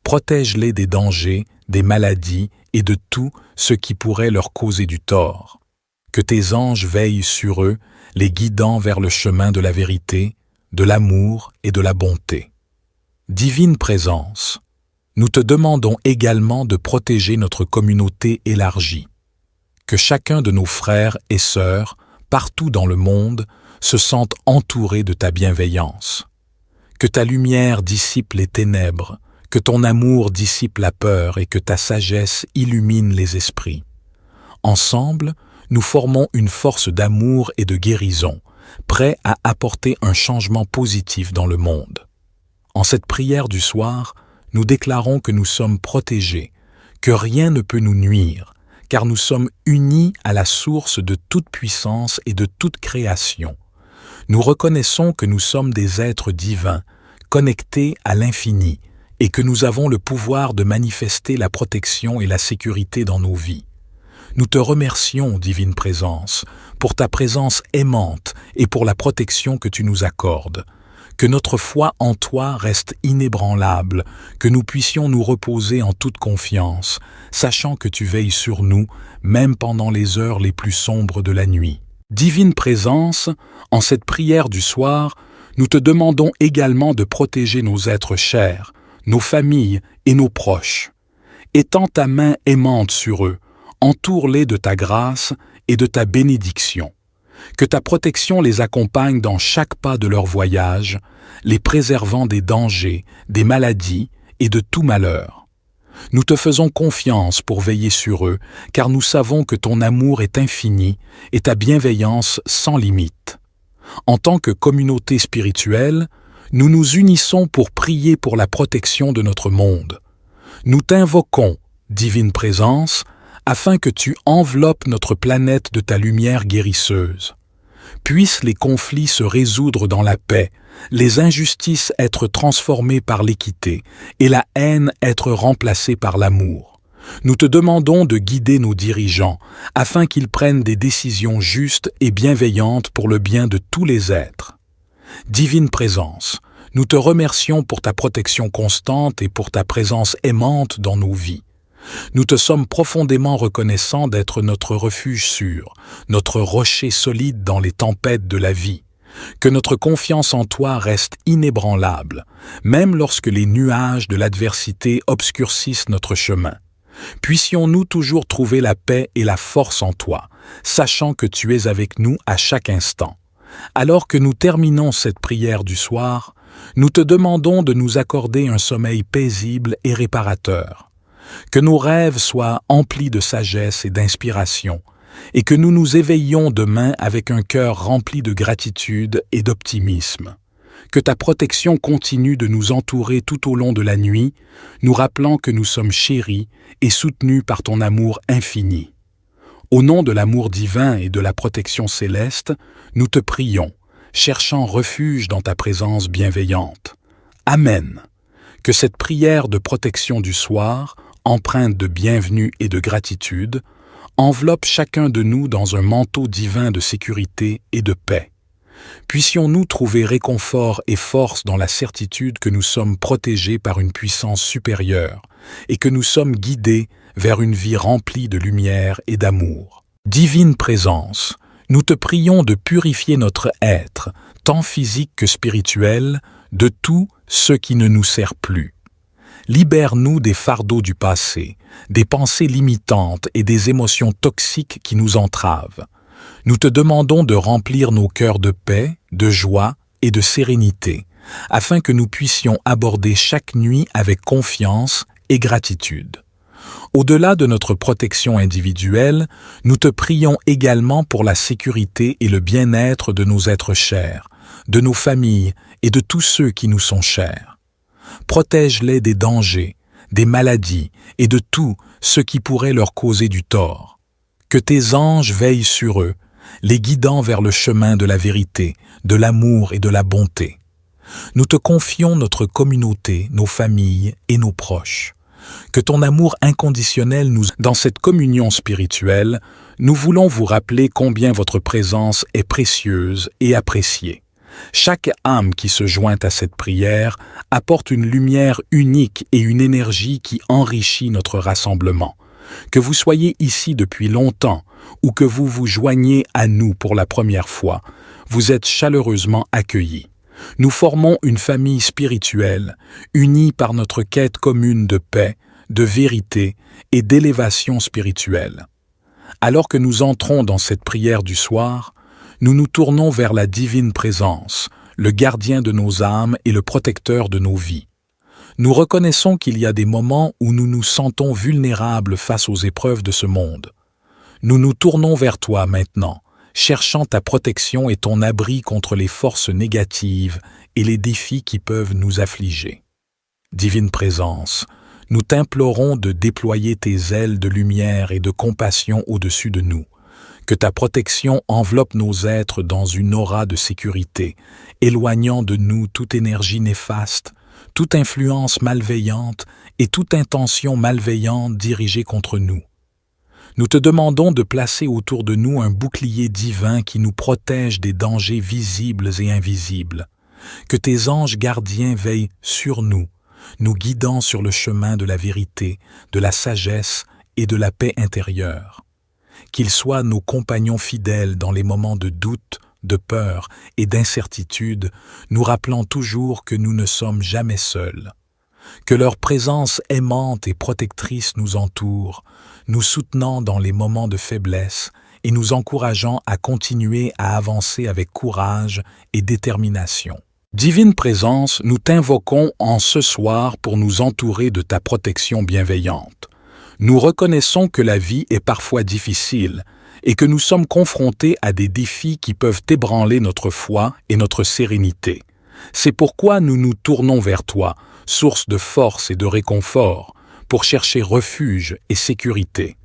Protège-les des dangers, des maladies et de tout ce qui pourrait leur causer du tort. Que tes anges veillent sur eux, les guidant vers le chemin de la vérité, de l'amour et de la bonté. Divine présence, nous te demandons également de protéger notre communauté élargie. Que chacun de nos frères et sœurs, partout dans le monde, se sente entouré de ta bienveillance. Que ta lumière dissipe les ténèbres, que ton amour dissipe la peur et que ta sagesse illumine les esprits. Ensemble, nous formons une force d'amour et de guérison, prêts à apporter un changement positif dans le monde. En cette prière du soir, nous déclarons que nous sommes protégés, que rien ne peut nous nuire, car nous sommes unis à la source de toute puissance et de toute création. Nous reconnaissons que nous sommes des êtres divins, connectés à l'infini, et que nous avons le pouvoir de manifester la protection et la sécurité dans nos vies. Nous te remercions, Divine Présence, pour ta présence aimante et pour la protection que tu nous accordes. Que notre foi en toi reste inébranlable, que nous puissions nous reposer en toute confiance, sachant que tu veilles sur nous, même pendant les heures les plus sombres de la nuit. Divine Présence, en cette prière du soir, nous te demandons également de protéger nos êtres chers, nos familles et nos proches. Étends ta main aimante sur eux, entoure-les de ta grâce et de ta bénédiction. Que ta protection les accompagne dans chaque pas de leur voyage, les préservant des dangers, des maladies et de tout malheur. Nous te faisons confiance pour veiller sur eux, car nous savons que ton amour est infini et ta bienveillance sans limite. En tant que communauté spirituelle, nous nous unissons pour prier pour la protection de notre monde. Nous t'invoquons, Divine Présence, afin que tu enveloppes notre planète de ta lumière guérisseuse. Puissent les conflits se résoudre dans la paix, les injustices être transformées par l'équité et la haine être remplacée par l'amour. Nous te demandons de guider nos dirigeants afin qu'ils prennent des décisions justes et bienveillantes pour le bien de tous les êtres. Divine Présence, nous te remercions pour ta protection constante et pour ta présence aimante dans nos vies. Nous te sommes profondément reconnaissants d'être notre refuge sûr, notre rocher solide dans les tempêtes de la vie. Que notre confiance en toi reste inébranlable, même lorsque les nuages de l'adversité obscurcissent notre chemin. Puissions-nous toujours trouver la paix et la force en toi, sachant que tu es avec nous à chaque instant. Alors que nous terminons cette prière du soir, nous te demandons de nous accorder un sommeil paisible et réparateur. Que nos rêves soient emplis de sagesse et d'inspiration, et que nous nous éveillions demain avec un cœur rempli de gratitude et d'optimisme. Que ta protection continue de nous entourer tout au long de la nuit, nous rappelant que nous sommes chéris et soutenus par ton amour infini. Au nom de l'amour divin et de la protection céleste, nous te prions, cherchant refuge dans ta présence bienveillante. Amen. Que cette prière de protection du soir, empreinte de bienvenue et de gratitude, enveloppe chacun de nous dans un manteau divin de sécurité et de paix. Puissions-nous trouver réconfort et force dans la certitude que nous sommes protégés par une puissance supérieure et que nous sommes guidés vers une vie remplie de lumière et d'amour. Divine Présence, nous te prions de purifier notre être, tant physique que spirituel, de tout ce qui ne nous sert plus. Libère-nous des fardeaux du passé, des pensées limitantes et des émotions toxiques qui nous entravent. Nous te demandons de remplir nos cœurs de paix, de joie et de sérénité, afin que nous puissions aborder chaque nuit avec confiance et gratitude. Au-delà de notre protection individuelle, nous te prions également pour la sécurité et le bien-être de nos êtres chers, de nos familles et de tous ceux qui nous sont chers. Protège-les des dangers, des maladies et de tout ce qui pourrait leur causer du tort. Que tes anges veillent sur eux, les guidant vers le chemin de la vérité, de l'amour et de la bonté. Nous te confions notre communauté, nos familles et nos proches. Que ton amour inconditionnel nous... Dans cette communion spirituelle, nous voulons vous rappeler combien votre présence est précieuse et appréciée. Chaque âme qui se joint à cette prière apporte une lumière unique et une énergie qui enrichit notre rassemblement. Que vous soyez ici depuis longtemps ou que vous vous joigniez à nous pour la première fois, vous êtes chaleureusement accueillis. Nous formons une famille spirituelle, unie par notre quête commune de paix, de vérité et d'élévation spirituelle. Alors que nous entrons dans cette prière du soir, nous nous tournons vers la divine présence, le gardien de nos âmes et le protecteur de nos vies. Nous reconnaissons qu'il y a des moments où nous nous sentons vulnérables face aux épreuves de ce monde. Nous nous tournons vers toi maintenant, cherchant ta protection et ton abri contre les forces négatives et les défis qui peuvent nous affliger. Divine Présence, nous t'implorons de déployer tes ailes de lumière et de compassion au-dessus de nous. Que ta protection enveloppe nos êtres dans une aura de sécurité, éloignant de nous toute énergie néfaste, toute influence malveillante et toute intention malveillante dirigée contre nous. Nous te demandons de placer autour de nous un bouclier divin qui nous protège des dangers visibles et invisibles. Que tes anges gardiens veillent sur nous, nous guidant sur le chemin de la vérité, de la sagesse et de la paix intérieure. Qu'ils soient nos compagnons fidèles dans les moments de doute, de peur et d'incertitude, nous rappelant toujours que nous ne sommes jamais seuls. Que leur présence aimante et protectrice nous entoure, nous soutenant dans les moments de faiblesse et nous encourageant à continuer à avancer avec courage et détermination. Divine Présence, nous t'invoquons en ce soir pour nous entourer de ta protection bienveillante. Nous reconnaissons que la vie est parfois difficile et que nous sommes confrontés à des défis qui peuvent ébranler notre foi et notre sérénité. C'est pourquoi nous nous tournons vers toi, source de force et de réconfort, pour chercher refuge et sécurité.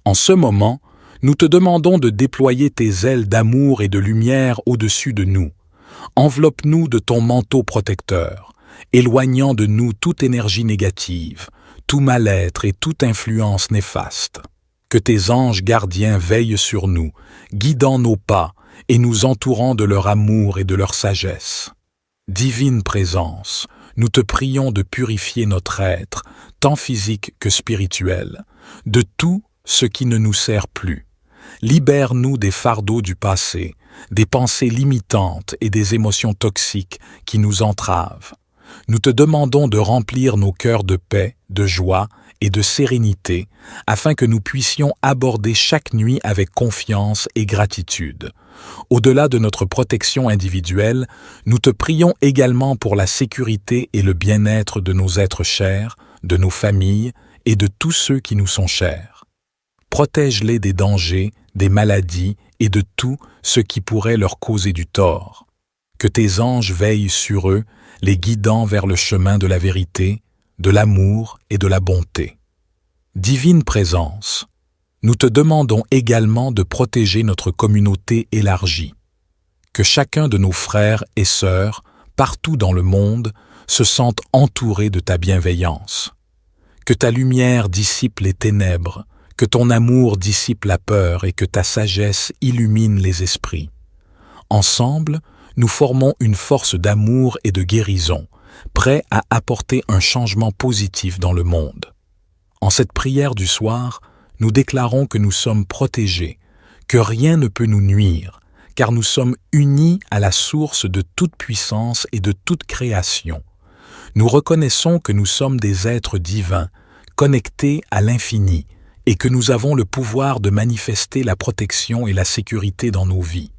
En ce moment, nous te demandons de déployer tes ailes d'amour et de lumière au-dessus de nous. Enveloppe-nous de ton manteau protecteur, éloignant de nous toute énergie négative, tout mal-être et toute influence néfaste. Que tes anges gardiens veillent sur nous, guidant nos pas et nous entourant de leur amour et de leur sagesse. Divine Présence, nous te prions de purifier notre être, tant physique que spirituel, de tout ce qui ne nous sert plus. Libère-nous des fardeaux du passé, des pensées limitantes et des émotions toxiques qui nous entravent. Nous te demandons de remplir nos cœurs de paix, de joie et de sérénité, afin que nous puissions aborder chaque nuit avec confiance et gratitude. Au-delà de notre protection individuelle, nous te prions également pour la sécurité et le bien-être de nos êtres chers, de nos familles et de tous ceux qui nous sont chers. Protège-les des dangers, des maladies et de tout ce qui pourrait leur causer du tort. Que tes anges veillent sur eux, les guidant vers le chemin de la vérité, de l'amour et de la bonté. Divine Présence, nous te demandons également de protéger notre communauté élargie. Que chacun de nos frères et sœurs, partout dans le monde, se sente entouré de ta bienveillance. Que ta lumière dissipe les ténèbres, que ton amour dissipe la peur et que ta sagesse illumine les esprits. Ensemble, nous formons une force d'amour et de guérison, prêts à apporter un changement positif dans le monde. En cette prière du soir, nous déclarons que nous sommes protégés, que rien ne peut nous nuire, car nous sommes unis à la source de toute puissance et de toute création. Nous reconnaissons que nous sommes des êtres divins, connectés à l'infini, et que nous avons le pouvoir de manifester la protection et la sécurité dans nos vies.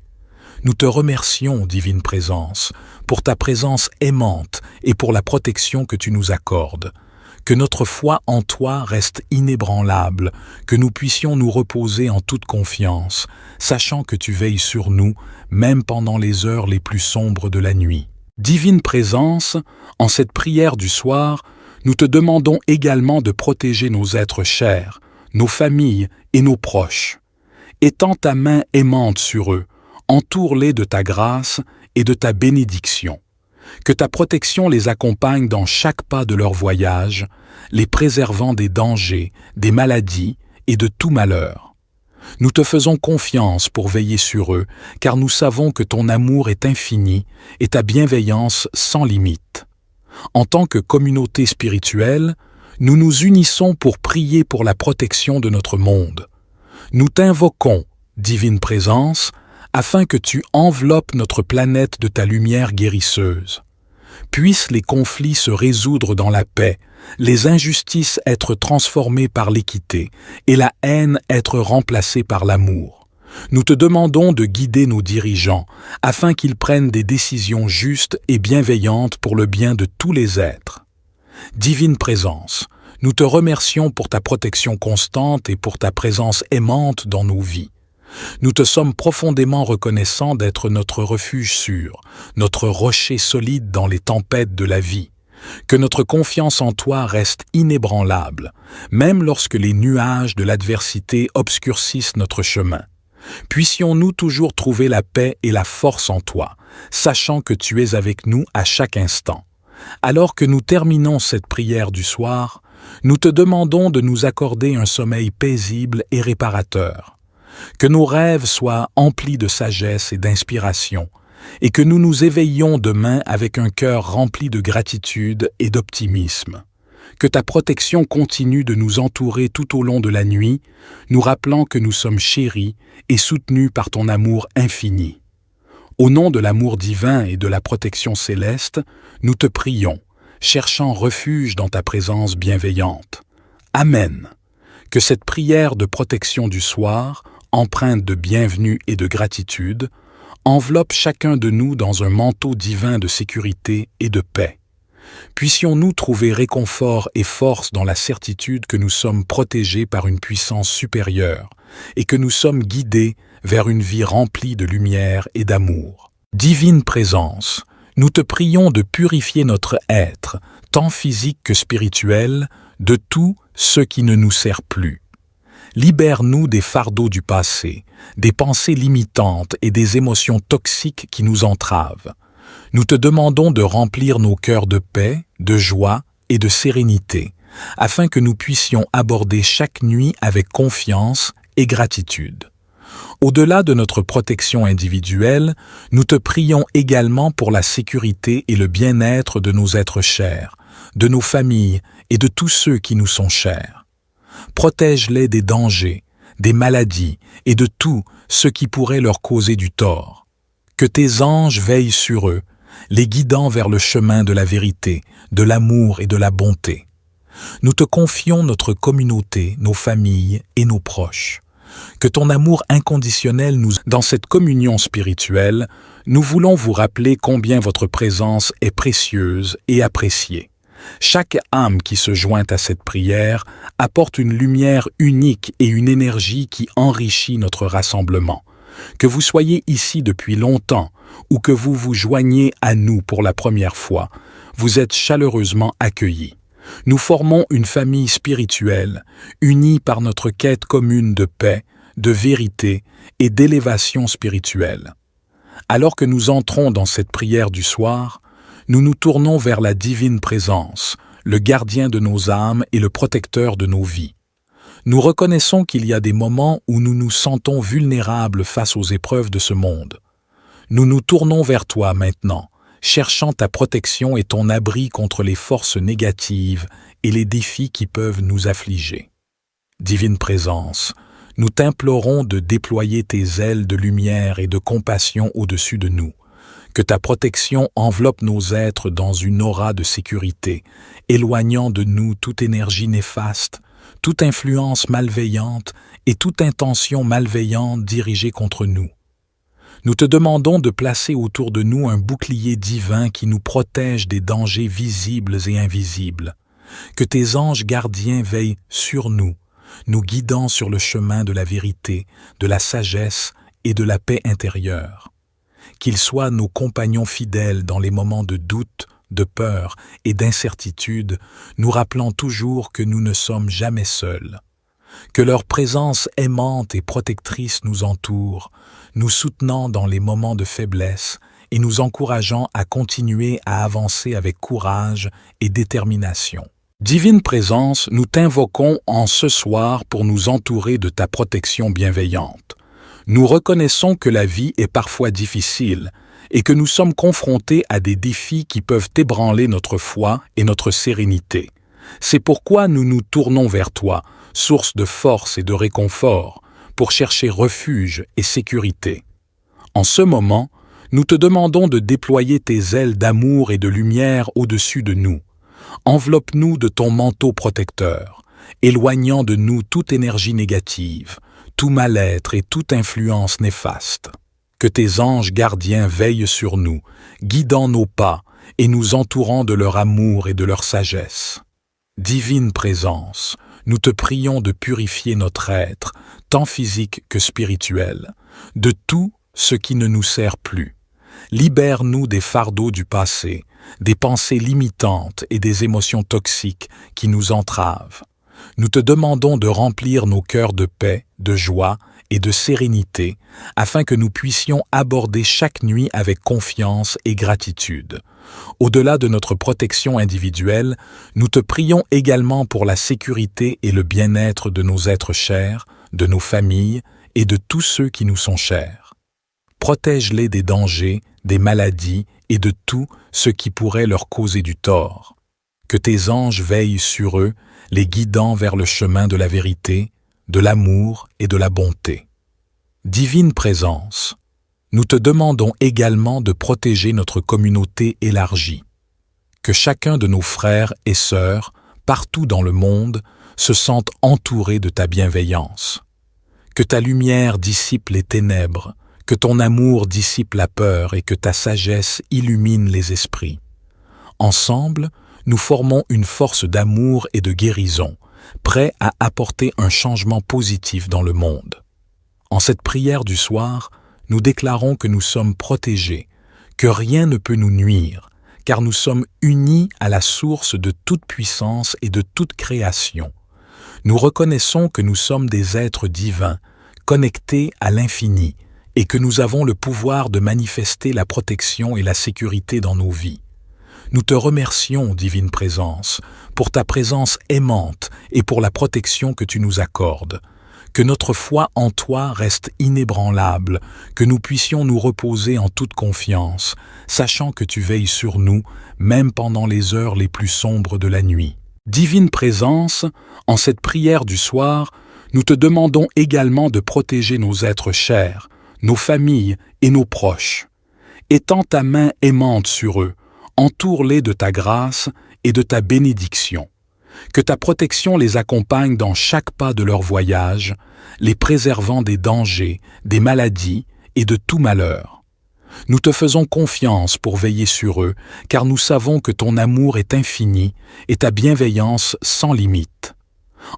Nous te remercions, Divine Présence, pour ta présence aimante et pour la protection que tu nous accordes. Que notre foi en toi reste inébranlable, que nous puissions nous reposer en toute confiance, sachant que tu veilles sur nous, même pendant les heures les plus sombres de la nuit. Divine Présence, en cette prière du soir, nous te demandons également de protéger nos êtres chers, nos familles et nos proches. Étends ta main aimante sur eux, entoure-les de ta grâce et de ta bénédiction. Que ta protection les accompagne dans chaque pas de leur voyage, les préservant des dangers, des maladies et de tout malheur. Nous te faisons confiance pour veiller sur eux, car nous savons que ton amour est infini et ta bienveillance sans limite. En tant que communauté spirituelle, nous nous unissons pour prier pour la protection de notre monde. Nous t'invoquons, Divine Présence, afin que tu enveloppes notre planète de ta lumière guérisseuse. Puissent les conflits se résoudre dans la paix, les injustices être transformées par l'équité et la haine être remplacée par l'amour. Nous te demandons de guider nos dirigeants afin qu'ils prennent des décisions justes et bienveillantes pour le bien de tous les êtres. Divine Présence, nous te remercions pour ta protection constante et pour ta présence aimante dans nos vies. Nous te sommes profondément reconnaissants d'être notre refuge sûr, notre rocher solide dans les tempêtes de la vie. Que notre confiance en toi reste inébranlable, même lorsque les nuages de l'adversité obscurcissent notre chemin. Puissions-nous toujours trouver la paix et la force en toi, sachant que tu es avec nous à chaque instant. Alors que nous terminons cette prière du soir, nous te demandons de nous accorder un sommeil paisible et réparateur. Que nos rêves soient emplis de sagesse et d'inspiration, et que nous nous éveillions demain avec un cœur rempli de gratitude et d'optimisme. Que ta protection continue de nous entourer tout au long de la nuit, nous rappelant que nous sommes chéris et soutenus par ton amour infini. Au nom de l'amour divin et de la protection céleste, nous te prions, cherchant refuge dans ta présence bienveillante. Amen. Que cette prière de protection du soir, empreinte de bienvenue et de gratitude, enveloppe chacun de nous dans un manteau divin de sécurité et de paix. Puissions-nous trouver réconfort et force dans la certitude que nous sommes protégés par une puissance supérieure et que nous sommes guidés vers une vie remplie de lumière et d'amour. Divine Présence, nous te prions de purifier notre être, tant physique que spirituel, de tout ce qui ne nous sert plus. Libère-nous des fardeaux du passé, des pensées limitantes et des émotions toxiques qui nous entravent. Nous te demandons de remplir nos cœurs de paix, de joie et de sérénité, afin que nous puissions aborder chaque nuit avec confiance et gratitude. Au-delà de notre protection individuelle, nous te prions également pour la sécurité et le bien-être de nos êtres chers, de nos familles et de tous ceux qui nous sont chers. Protège-les des dangers, des maladies et de tout ce qui pourrait leur causer du tort. Que tes anges veillent sur eux, les guidant vers le chemin de la vérité, de l'amour et de la bonté. Nous te confions notre communauté, nos familles et nos proches. Que ton amour inconditionnel nous... Dans cette communion spirituelle, nous voulons vous rappeler combien votre présence est précieuse et appréciée. Chaque âme qui se joint à cette prière apporte une lumière unique et une énergie qui enrichit notre rassemblement. Que vous soyez ici depuis longtemps ou que vous vous joigniez à nous pour la première fois, vous êtes chaleureusement accueillis. Nous formons une famille spirituelle, unie par notre quête commune de paix, de vérité et d'élévation spirituelle. Alors que nous entrons dans cette prière du soir, nous nous tournons vers la divine présence, le gardien de nos âmes et le protecteur de nos vies. Nous reconnaissons qu'il y a des moments où nous nous sentons vulnérables face aux épreuves de ce monde. Nous nous tournons vers toi maintenant, cherchant ta protection et ton abri contre les forces négatives et les défis qui peuvent nous affliger. Divine Présence, nous t'implorons de déployer tes ailes de lumière et de compassion au-dessus de nous. Que ta protection enveloppe nos êtres dans une aura de sécurité, éloignant de nous toute énergie néfaste, toute influence malveillante et toute intention malveillante dirigée contre nous. Nous te demandons de placer autour de nous un bouclier divin qui nous protège des dangers visibles et invisibles. Que tes anges gardiens veillent sur nous, nous guidant sur le chemin de la vérité, de la sagesse et de la paix intérieure. Qu'ils soient nos compagnons fidèles dans les moments de doute, de peur et d'incertitude, nous rappelant toujours que nous ne sommes jamais seuls. Que leur présence aimante et protectrice nous entoure, nous soutenant dans les moments de faiblesse et nous encourageant à continuer à avancer avec courage et détermination. Divine Présence, nous t'invoquons en ce soir pour nous entourer de ta protection bienveillante. Nous reconnaissons que la vie est parfois difficile et que nous sommes confrontés à des défis qui peuvent ébranler notre foi et notre sérénité. C'est pourquoi nous nous tournons vers toi, source de force et de réconfort, pour chercher refuge et sécurité. En ce moment, nous te demandons de déployer tes ailes d'amour et de lumière au-dessus de nous. Enveloppe-nous de ton manteau protecteur, éloignant de nous toute énergie négative, tout mal-être et toute influence néfaste. Que tes anges gardiens veillent sur nous, guidant nos pas et nous entourant de leur amour et de leur sagesse. Divine Présence, nous te prions de purifier notre être, tant physique que spirituel, de tout ce qui ne nous sert plus. Libère-nous des fardeaux du passé, des pensées limitantes et des émotions toxiques qui nous entravent. Nous te demandons de remplir nos cœurs de paix, de joie et de sérénité, afin que nous puissions aborder chaque nuit avec confiance et gratitude. Au-delà de notre protection individuelle, nous te prions également pour la sécurité et le bien-être de nos êtres chers, de nos familles et de tous ceux qui nous sont chers. Protège-les des dangers, des maladies et de tout ce qui pourrait leur causer du tort. Que tes anges veillent sur eux, les guidant vers le chemin de la vérité, de l'amour et de la bonté. Divine Présence, nous te demandons également de protéger notre communauté élargie. Que chacun de nos frères et sœurs, partout dans le monde, se sente entouré de ta bienveillance. Que ta lumière dissipe les ténèbres, que ton amour dissipe la peur et que ta sagesse illumine les esprits. Ensemble, nous formons une force d'amour et de guérison, prêts à apporter un changement positif dans le monde. En cette prière du soir, nous déclarons que nous sommes protégés, que rien ne peut nous nuire, car nous sommes unis à la source de toute puissance et de toute création. Nous reconnaissons que nous sommes des êtres divins, connectés à l'infini, et que nous avons le pouvoir de manifester la protection et la sécurité dans nos vies. Nous te remercions, Divine Présence, pour ta présence aimante et pour la protection que tu nous accordes. Que notre foi en toi reste inébranlable, que nous puissions nous reposer en toute confiance, sachant que tu veilles sur nous, même pendant les heures les plus sombres de la nuit. Divine Présence, en cette prière du soir, nous te demandons également de protéger nos êtres chers, nos familles et nos proches. Étends ta main aimante sur eux, entoure-les de ta grâce et de ta bénédiction. Que ta protection les accompagne dans chaque pas de leur voyage, les préservant des dangers, des maladies et de tout malheur. Nous te faisons confiance pour veiller sur eux, car nous savons que ton amour est infini et ta bienveillance sans limite.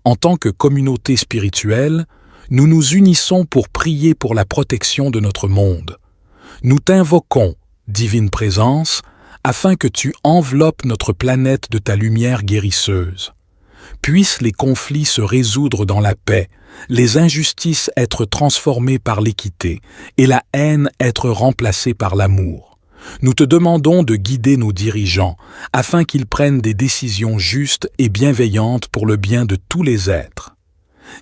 En tant que communauté spirituelle, nous nous unissons pour prier pour la protection de notre monde. Nous t'invoquons, Divine Présence, afin que tu enveloppes notre planète de ta lumière guérisseuse. Puissent les conflits se résoudre dans la paix, les injustices être transformées par l'équité et la haine être remplacée par l'amour. Nous te demandons de guider nos dirigeants afin qu'ils prennent des décisions justes et bienveillantes pour le bien de tous les êtres.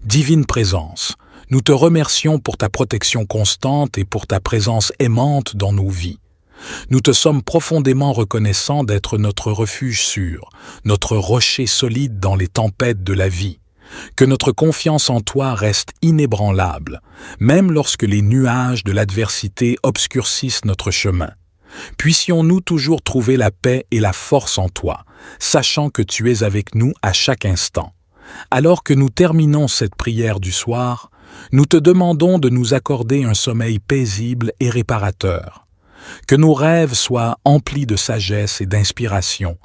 Divine Présence, nous te remercions pour ta protection constante et pour ta présence aimante dans nos vies. Nous te sommes profondément reconnaissants d'être notre refuge sûr, notre rocher solide dans les tempêtes de la vie. Que notre confiance en toi reste inébranlable, même lorsque les nuages de l'adversité obscurcissent notre chemin. Puissions-nous toujours trouver la paix et la force en toi, sachant que tu es avec nous à chaque instant. Alors que nous terminons cette prière du soir, nous te demandons de nous accorder un sommeil paisible et réparateur. Que nos rêves soient emplis de sagesse et d'inspiration,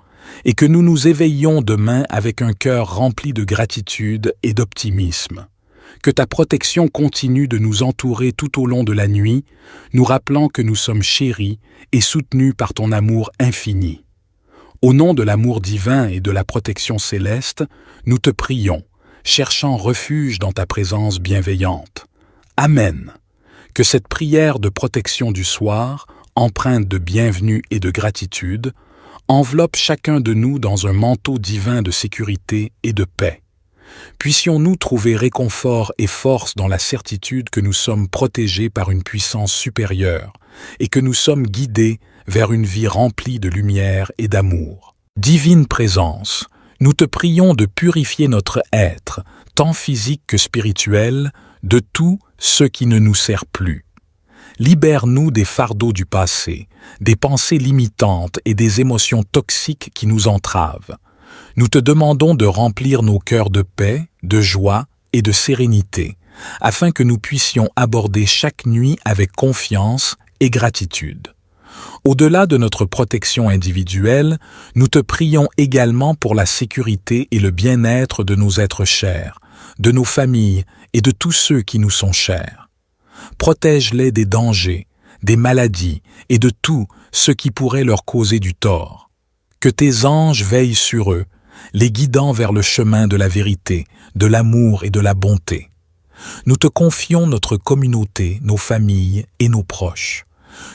et que nous nous éveillions demain avec un cœur rempli de gratitude et d'optimisme. Que ta protection continue de nous entourer tout au long de la nuit, nous rappelant que nous sommes chéris et soutenus par ton amour infini. Au nom de l'amour divin et de la protection céleste, nous te prions, cherchant refuge dans ta présence bienveillante. Amen. Que cette prière de protection du soir, empreinte de bienvenue et de gratitude, enveloppe chacun de nous dans un manteau divin de sécurité et de paix. Puissions-nous trouver réconfort et force dans la certitude que nous sommes protégés par une puissance supérieure et que nous sommes guidés vers une vie remplie de lumière et d'amour. Divine Présence, nous te prions de purifier notre être, tant physique que spirituel, de tout ce qui ne nous sert plus. Libère-nous des fardeaux du passé, des pensées limitantes et des émotions toxiques qui nous entravent. Nous te demandons de remplir nos cœurs de paix, de joie et de sérénité, afin que nous puissions aborder chaque nuit avec confiance et gratitude. Au-delà de notre protection individuelle, nous te prions également pour la sécurité et le bien-être de nos êtres chers, de nos familles et de tous ceux qui nous sont chers. Protège-les des dangers, des maladies et de tout ce qui pourrait leur causer du tort. Que tes anges veillent sur eux, les guidant vers le chemin de la vérité, de l'amour et de la bonté. Nous te confions notre communauté, nos familles et nos proches.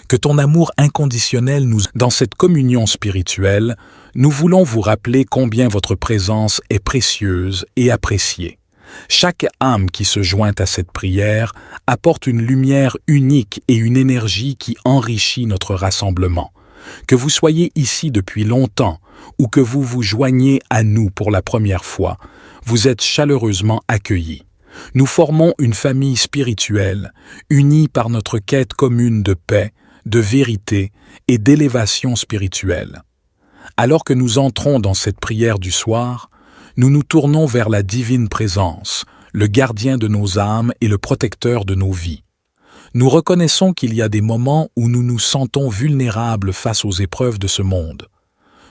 Que ton amour inconditionnel nous... Dans cette communion spirituelle, nous voulons vous rappeler combien votre présence est précieuse et appréciée. Chaque âme qui se joint à cette prière apporte une lumière unique et une énergie qui enrichit notre rassemblement. Que vous soyez ici depuis longtemps ou que vous vous joigniez à nous pour la première fois, vous êtes chaleureusement accueillis. Nous formons une famille spirituelle, unie par notre quête commune de paix, de vérité et d'élévation spirituelle. Alors que nous entrons dans cette prière du soir, nous nous tournons vers la divine présence, le gardien de nos âmes et le protecteur de nos vies. Nous reconnaissons qu'il y a des moments où nous nous sentons vulnérables face aux épreuves de ce monde.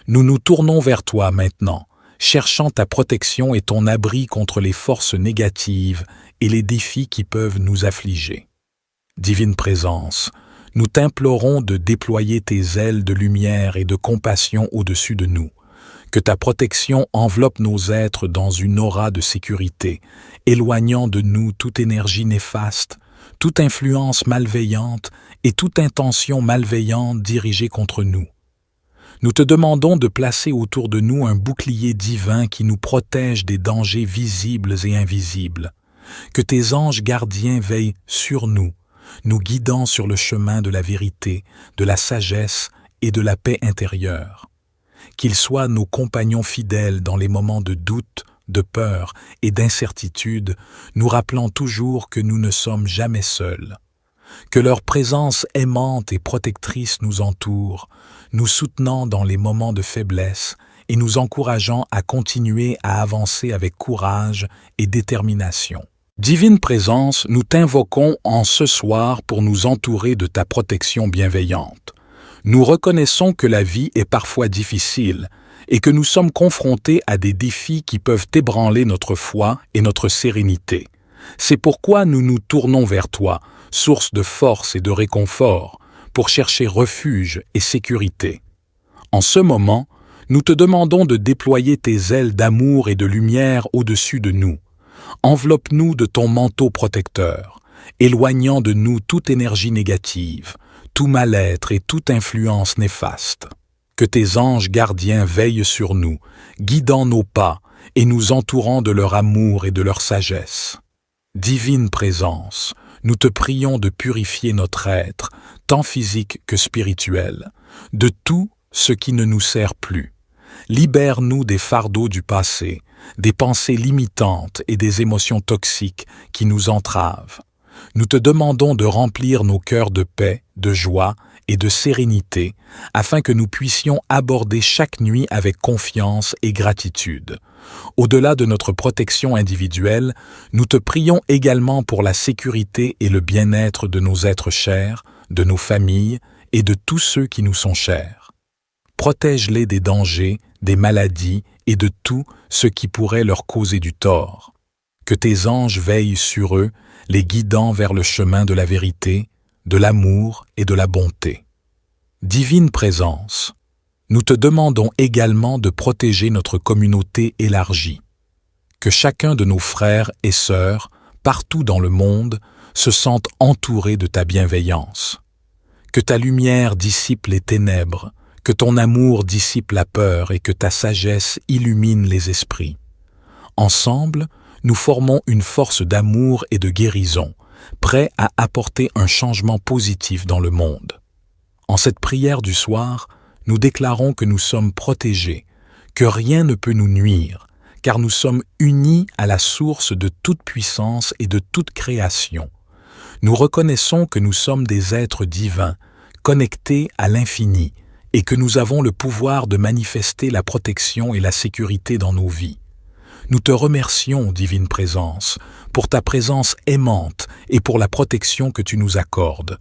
Nous nous tournons vers toi maintenant, cherchant ta protection et ton abri contre les forces négatives et les défis qui peuvent nous affliger. Divine présence, nous t'implorons de déployer tes ailes de lumière et de compassion au-dessus de nous. Que ta protection enveloppe nos êtres dans une aura de sécurité, éloignant de nous toute énergie néfaste, toute influence malveillante et toute intention malveillante dirigée contre nous. Nous te demandons de placer autour de nous un bouclier divin qui nous protège des dangers visibles et invisibles. Que tes anges gardiens veillent sur nous, nous guidant sur le chemin de la vérité, de la sagesse et de la paix intérieure. Qu'ils soient nos compagnons fidèles dans les moments de doute, de peur et d'incertitude, nous rappelant toujours que nous ne sommes jamais seuls. Que leur présence aimante et protectrice nous entoure, nous soutenant dans les moments de faiblesse et nous encourageant à continuer à avancer avec courage et détermination. Divine présence, nous t'invoquons en ce soir pour nous entourer de ta protection bienveillante. Nous reconnaissons que la vie est parfois difficile et que nous sommes confrontés à des défis qui peuvent ébranler notre foi et notre sérénité. C'est pourquoi nous nous tournons vers toi, source de force et de réconfort, pour chercher refuge et sécurité. En ce moment, nous te demandons de déployer tes ailes d'amour et de lumière au-dessus de nous. Enveloppe-nous de ton manteau protecteur, éloignant de nous toute énergie négative, tout mal-être et toute influence néfaste. Que tes anges gardiens veillent sur nous, guidant nos pas et nous entourant de leur amour et de leur sagesse. Divine présence, nous te prions de purifier notre être, tant physique que spirituel, de tout ce qui ne nous sert plus. Libère-nous des fardeaux du passé, des pensées limitantes et des émotions toxiques qui nous entravent. Nous te demandons de remplir nos cœurs de paix, de joie et de sérénité, afin que nous puissions aborder chaque nuit avec confiance et gratitude. Au-delà de notre protection individuelle, nous te prions également pour la sécurité et le bien-être de nos êtres chers, de nos familles et de tous ceux qui nous sont chers. Protège-les des dangers, des maladies et de tout ce qui pourrait leur causer du tort. Que tes anges veillent sur eux, les guidant vers le chemin de la vérité, de l'amour et de la bonté. Divine présence, nous te demandons également de protéger notre communauté élargie. Que chacun de nos frères et sœurs, partout dans le monde, se sente entouré de ta bienveillance. Que ta lumière dissipe les ténèbres, que ton amour dissipe la peur et que ta sagesse illumine les esprits. Ensemble, nous formons une force d'amour et de guérison, prêts à apporter un changement positif dans le monde. En cette prière du soir, nous déclarons que nous sommes protégés, que rien ne peut nous nuire, car nous sommes unis à la source de toute puissance et de toute création. Nous reconnaissons que nous sommes des êtres divins, connectés à l'infini, et que nous avons le pouvoir de manifester la protection et la sécurité dans nos vies. Nous te remercions, divine présence, pour ta présence aimante et pour la protection que tu nous accordes.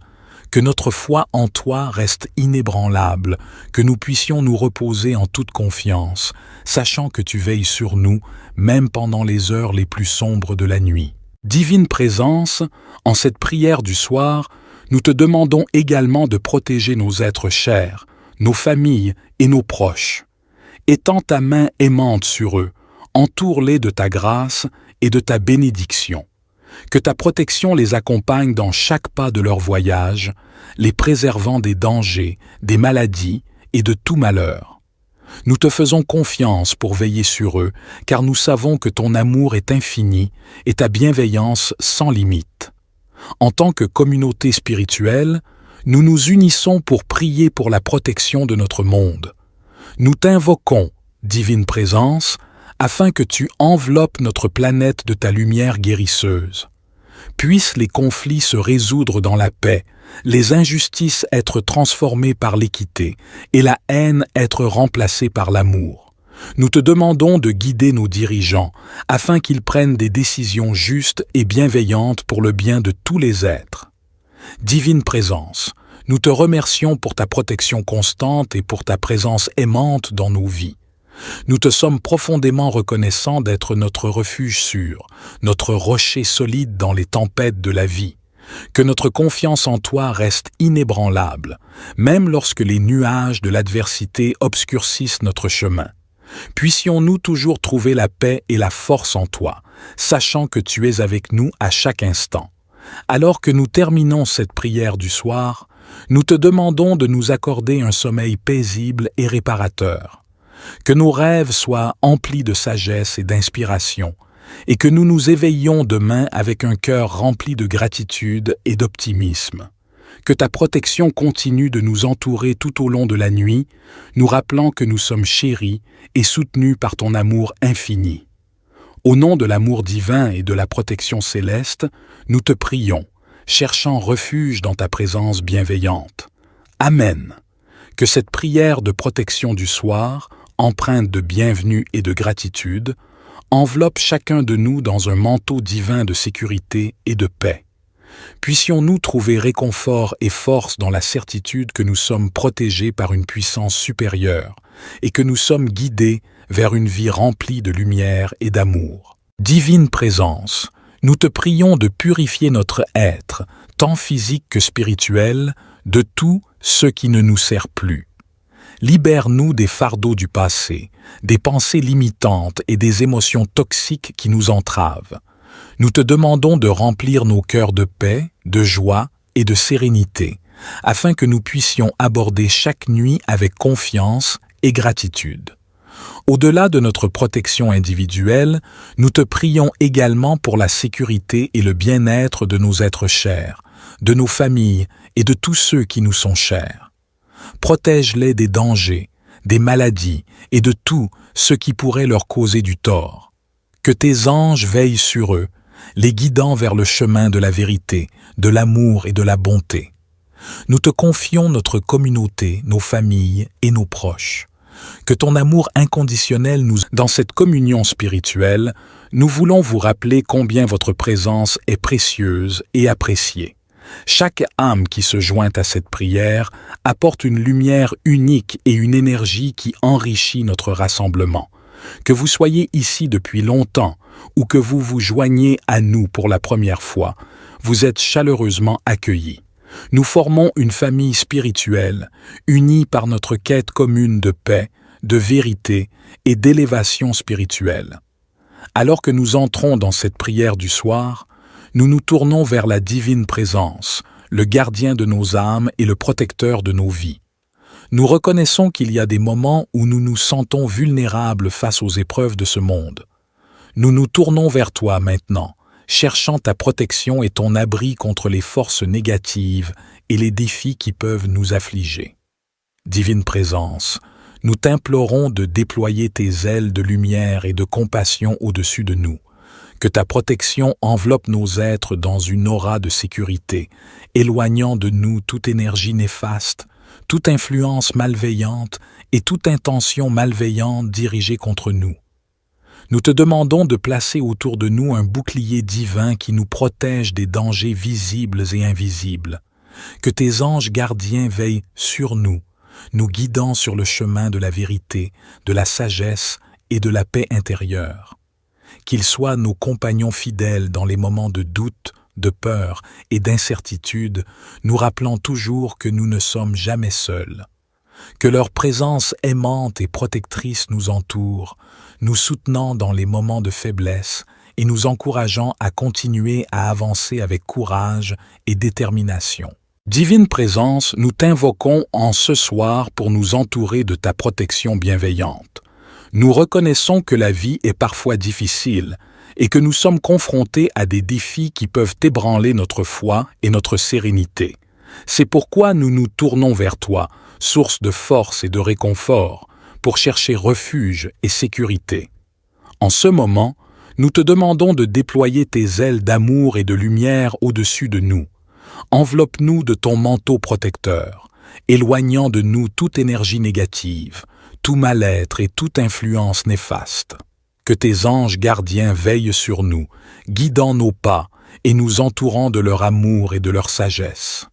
Que notre foi en toi reste inébranlable, que nous puissions nous reposer en toute confiance, sachant que tu veilles sur nous, même pendant les heures les plus sombres de la nuit. Divine présence, en cette prière du soir, Nous te demandons également de protéger nos êtres chers, nos familles et nos proches. Étends ta main aimante sur eux, entoure-les de ta grâce et de ta bénédiction. Que ta protection les accompagne dans chaque pas de leur voyage, les préservant des dangers, des maladies et de tout malheur. Nous te faisons confiance pour veiller sur eux, car nous savons que ton amour est infini et ta bienveillance sans limite. En tant que communauté spirituelle, nous nous unissons pour prier pour la protection de notre monde. Nous t'invoquons, divine présence, afin que tu enveloppes notre planète de ta lumière guérisseuse. Puissent les conflits se résoudre dans la paix, les injustices être transformées par l'équité et la haine être remplacée par l'amour. Nous te demandons de guider nos dirigeants afin qu'ils prennent des décisions justes et bienveillantes pour le bien de tous les êtres. Divine présence, nous te remercions pour ta protection constante et pour ta présence aimante dans nos vies. Nous te sommes profondément reconnaissants d'être notre refuge sûr, notre rocher solide dans les tempêtes de la vie. Que notre confiance en toi reste inébranlable, même lorsque les nuages de l'adversité obscurcissent notre chemin. Puissions-nous toujours trouver la paix et la force en toi, sachant que tu es avec nous à chaque instant. Alors que nous terminons cette prière du soir, nous te demandons de nous accorder un sommeil paisible et réparateur. Que nos rêves soient emplis de sagesse et d'inspiration, et que nous nous éveillions demain avec un cœur rempli de gratitude et d'optimisme. Que ta protection continue de nous entourer tout au long de la nuit, nous rappelant que nous sommes chéris et soutenus par ton amour infini. Au nom de l'amour divin et de la protection céleste, nous te prions, cherchant refuge dans ta présence bienveillante. Amen. Que cette prière de protection du soir, empreinte de bienvenue et de gratitude, enveloppe chacun de nous dans un manteau divin de sécurité et de paix. Puissions-nous trouver réconfort et force dans la certitude que nous sommes protégés par une puissance supérieure et que nous sommes guidés vers une vie remplie de lumière et d'amour. Divine présence, nous te prions de purifier notre être, tant physique que spirituel, de tout ce qui ne nous sert plus. Libère-nous des fardeaux du passé, des pensées limitantes et des émotions toxiques qui nous entravent. Nous te demandons de remplir nos cœurs de paix, de joie et de sérénité, afin que nous puissions aborder chaque nuit avec confiance et gratitude. Au-delà de notre protection individuelle, nous te prions également pour la sécurité et le bien-être de nos êtres chers, de nos familles et de tous ceux qui nous sont chers. Protège-les des dangers, des maladies et de tout ce qui pourrait leur causer du tort. Que tes anges veillent sur eux, les guidant vers le chemin de la vérité, de l'amour et de la bonté. Nous te confions notre communauté, nos familles et nos proches. Que ton amour inconditionnel nous... Dans cette communion spirituelle, nous voulons vous rappeler combien votre présence est précieuse et appréciée. Chaque âme qui se joint à cette prière apporte une lumière unique et une énergie qui enrichit notre rassemblement. Que vous soyez ici depuis longtemps ou que vous vous joignez à nous pour la première fois, vous êtes chaleureusement accueillis. Nous formons une famille spirituelle, unie par notre quête commune de paix, de vérité et d'élévation spirituelle. Alors que nous entrons dans cette prière du soir, nous nous tournons vers la divine présence, le gardien de nos âmes et le protecteur de nos vies. Nous reconnaissons qu'il y a des moments où nous nous sentons vulnérables face aux épreuves de ce monde. Nous nous tournons vers toi maintenant, cherchant ta protection et ton abri contre les forces négatives et les défis qui peuvent nous affliger. Divine présence, nous t'implorons de déployer tes ailes de lumière et de compassion au-dessus de nous. Que ta protection enveloppe nos êtres dans une aura de sécurité, éloignant de nous toute énergie néfaste, toute influence malveillante et toute intention malveillante dirigée contre nous. Nous te demandons de placer autour de nous un bouclier divin qui nous protège des dangers visibles et invisibles. Que tes anges gardiens veillent sur nous, nous guidant sur le chemin de la vérité, de la sagesse et de la paix intérieure. Qu'ils soient nos compagnons fidèles dans les moments de doute, de peur et d'incertitude, nous rappelant toujours que nous ne sommes jamais seuls, que leur présence aimante et protectrice nous entoure, nous soutenant dans les moments de faiblesse et nous encourageant à continuer à avancer avec courage et détermination. Divine Présence, nous t'invoquons en ce soir pour nous entourer de ta protection bienveillante. Nous reconnaissons que la vie est parfois difficile et que nous sommes confrontés à des défis qui peuvent ébranler notre foi et notre sérénité. C'est pourquoi nous nous tournons vers toi, source de force et de réconfort, pour chercher refuge et sécurité. En ce moment, nous te demandons de déployer tes ailes d'amour et de lumière au-dessus de nous. Enveloppe-nous de ton manteau protecteur, éloignant de nous toute énergie négative, tout mal-être et toute influence néfaste. Que tes anges gardiens veillent sur nous, guidant nos pas et nous entourant de leur amour et de leur sagesse.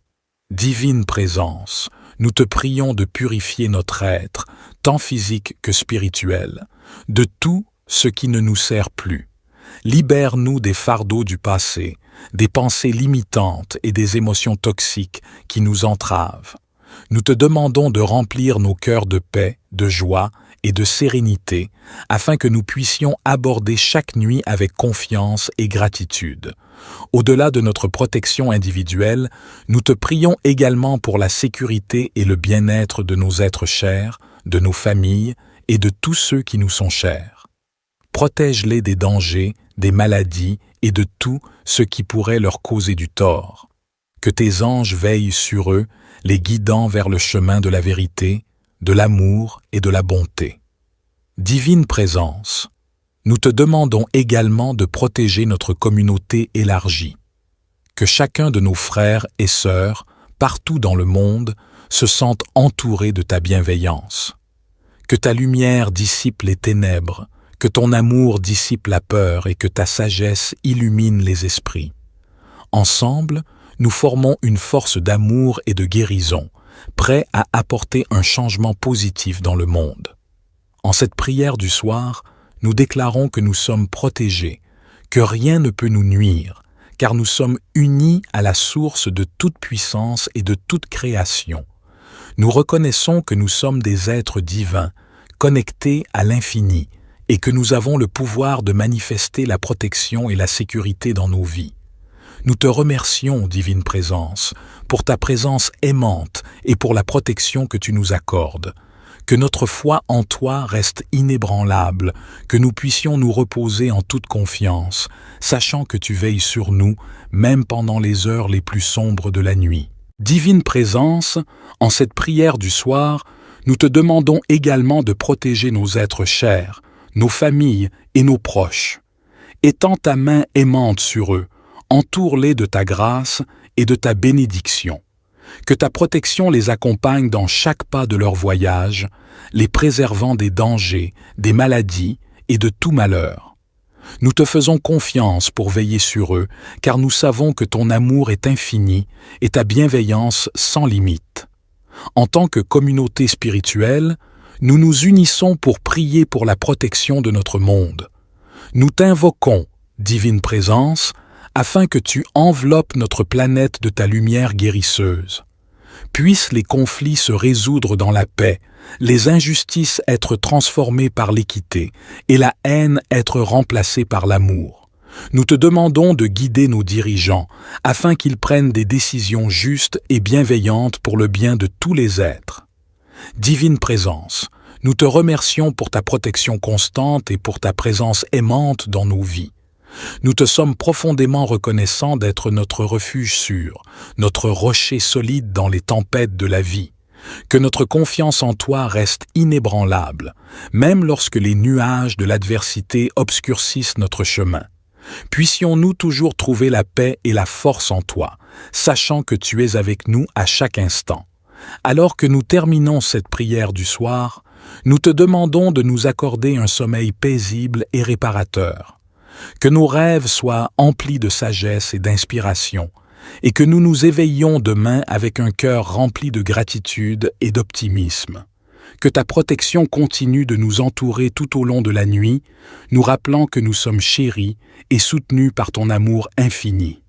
Divine Présence, nous te prions de purifier notre être, tant physique que spirituel, de tout ce qui ne nous sert plus. Libère-nous des fardeaux du passé, des pensées limitantes et des émotions toxiques qui nous entravent. Nous te demandons de remplir nos cœurs de paix, de joie et de sérénité, afin que nous puissions aborder chaque nuit avec confiance et gratitude. Au-delà de notre protection individuelle, nous te prions également pour la sécurité et le bien-être de nos êtres chers, de nos familles et de tous ceux qui nous sont chers. Protège-les des dangers, des maladies et de tout ce qui pourrait leur causer du tort. Que tes anges veillent sur eux, les guidant vers le chemin de la vérité, de l'amour et de la bonté. Divine Présence, nous te demandons également de protéger notre communauté élargie. Que chacun de nos frères et sœurs, partout dans le monde, se sente entouré de ta bienveillance. Que ta lumière dissipe les ténèbres, que ton amour dissipe la peur et que ta sagesse illumine les esprits. Ensemble, nous formons une force d'amour et de guérison, prêts à apporter un changement positif dans le monde. En cette prière du soir, nous déclarons que nous sommes protégés, que rien ne peut nous nuire, car nous sommes unis à la source de toute puissance et de toute création. Nous reconnaissons que nous sommes des êtres divins, connectés à l'infini, et que nous avons le pouvoir de manifester la protection et la sécurité dans nos vies. Nous te remercions, Divine Présence, pour ta présence aimante et pour la protection que tu nous accordes. Que notre foi en toi reste inébranlable, que nous puissions nous reposer en toute confiance, sachant que tu veilles sur nous, même pendant les heures les plus sombres de la nuit. Divine Présence, en cette prière du soir, nous te demandons également de protéger nos êtres chers, nos familles et nos proches. Étends ta main aimante sur eux, entoure-les de ta grâce et de ta bénédiction. Que ta protection les accompagne dans chaque pas de leur voyage, les préservant des dangers, des maladies et de tout malheur. Nous te faisons confiance pour veiller sur eux, car nous savons que ton amour est infini et ta bienveillance sans limite. En tant que communauté spirituelle, nous nous unissons pour prier pour la protection de notre monde. Nous t'invoquons, Divine Présence, afin que tu enveloppes notre planète de ta lumière guérisseuse. Puissent les conflits se résoudre dans la paix, les injustices être transformées par l'équité et la haine être remplacée par l'amour. Nous te demandons de guider nos dirigeants afin qu'ils prennent des décisions justes et bienveillantes pour le bien de tous les êtres. Divine Présence, nous te remercions pour ta protection constante et pour ta présence aimante dans nos vies. Nous te sommes profondément reconnaissants d'être notre refuge sûr, notre rocher solide dans les tempêtes de la vie. Que notre confiance en toi reste inébranlable, même lorsque les nuages de l'adversité obscurcissent notre chemin. Puissions-nous toujours trouver la paix et la force en toi, sachant que tu es avec nous à chaque instant. Alors que nous terminons cette prière du soir, nous te demandons de nous accorder un sommeil paisible et réparateur. Que nos rêves soient emplis de sagesse et d'inspiration, et que nous nous éveillions demain avec un cœur rempli de gratitude et d'optimisme. Que ta protection continue de nous entourer tout au long de la nuit, nous rappelant que nous sommes chéris et soutenus par ton amour infini.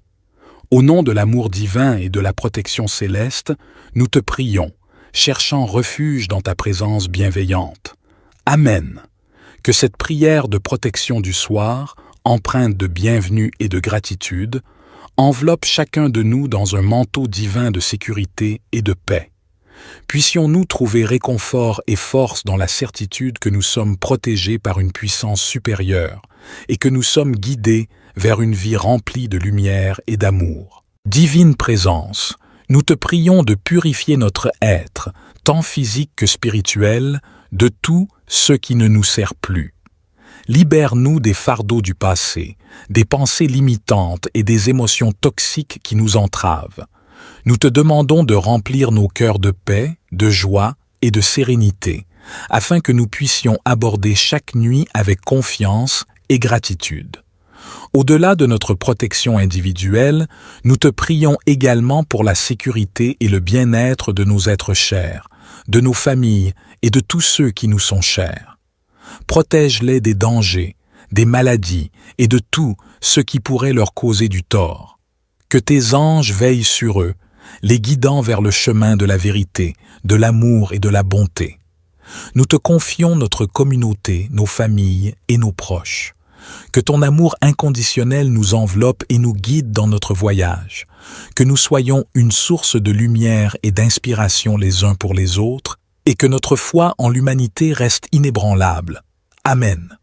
Au nom de l'amour divin et de la protection céleste, nous te prions, cherchant refuge dans ta présence bienveillante. Amen. Que cette prière de protection du soir, empreinte de bienvenue et de gratitude, enveloppe chacun de nous dans un manteau divin de sécurité et de paix. Puissions-nous trouver réconfort et force dans la certitude que nous sommes protégés par une puissance supérieure et que nous sommes guidés vers une vie remplie de lumière et d'amour. Divine Présence, nous te prions de purifier notre être, tant physique que spirituel, de tout ce qui ne nous sert plus. Libère-nous des fardeaux du passé, des pensées limitantes et des émotions toxiques qui nous entravent. Nous te demandons de remplir nos cœurs de paix, de joie et de sérénité, afin que nous puissions aborder chaque nuit avec confiance et gratitude. Au-delà de notre protection individuelle, nous te prions également pour la sécurité et le bien-être de nos êtres chers, de nos familles et de tous ceux qui nous sont chers. Protège-les des dangers, des maladies et de tout ce qui pourrait leur causer du tort. Que tes anges veillent sur eux, les guidant vers le chemin de la vérité, de l'amour et de la bonté. Nous te confions notre communauté, nos familles et nos proches. Que ton amour inconditionnel nous enveloppe et nous guide dans notre voyage. Que nous soyons une source de lumière et d'inspiration les uns pour les autres et que notre foi en l'humanité reste inébranlable. Amen.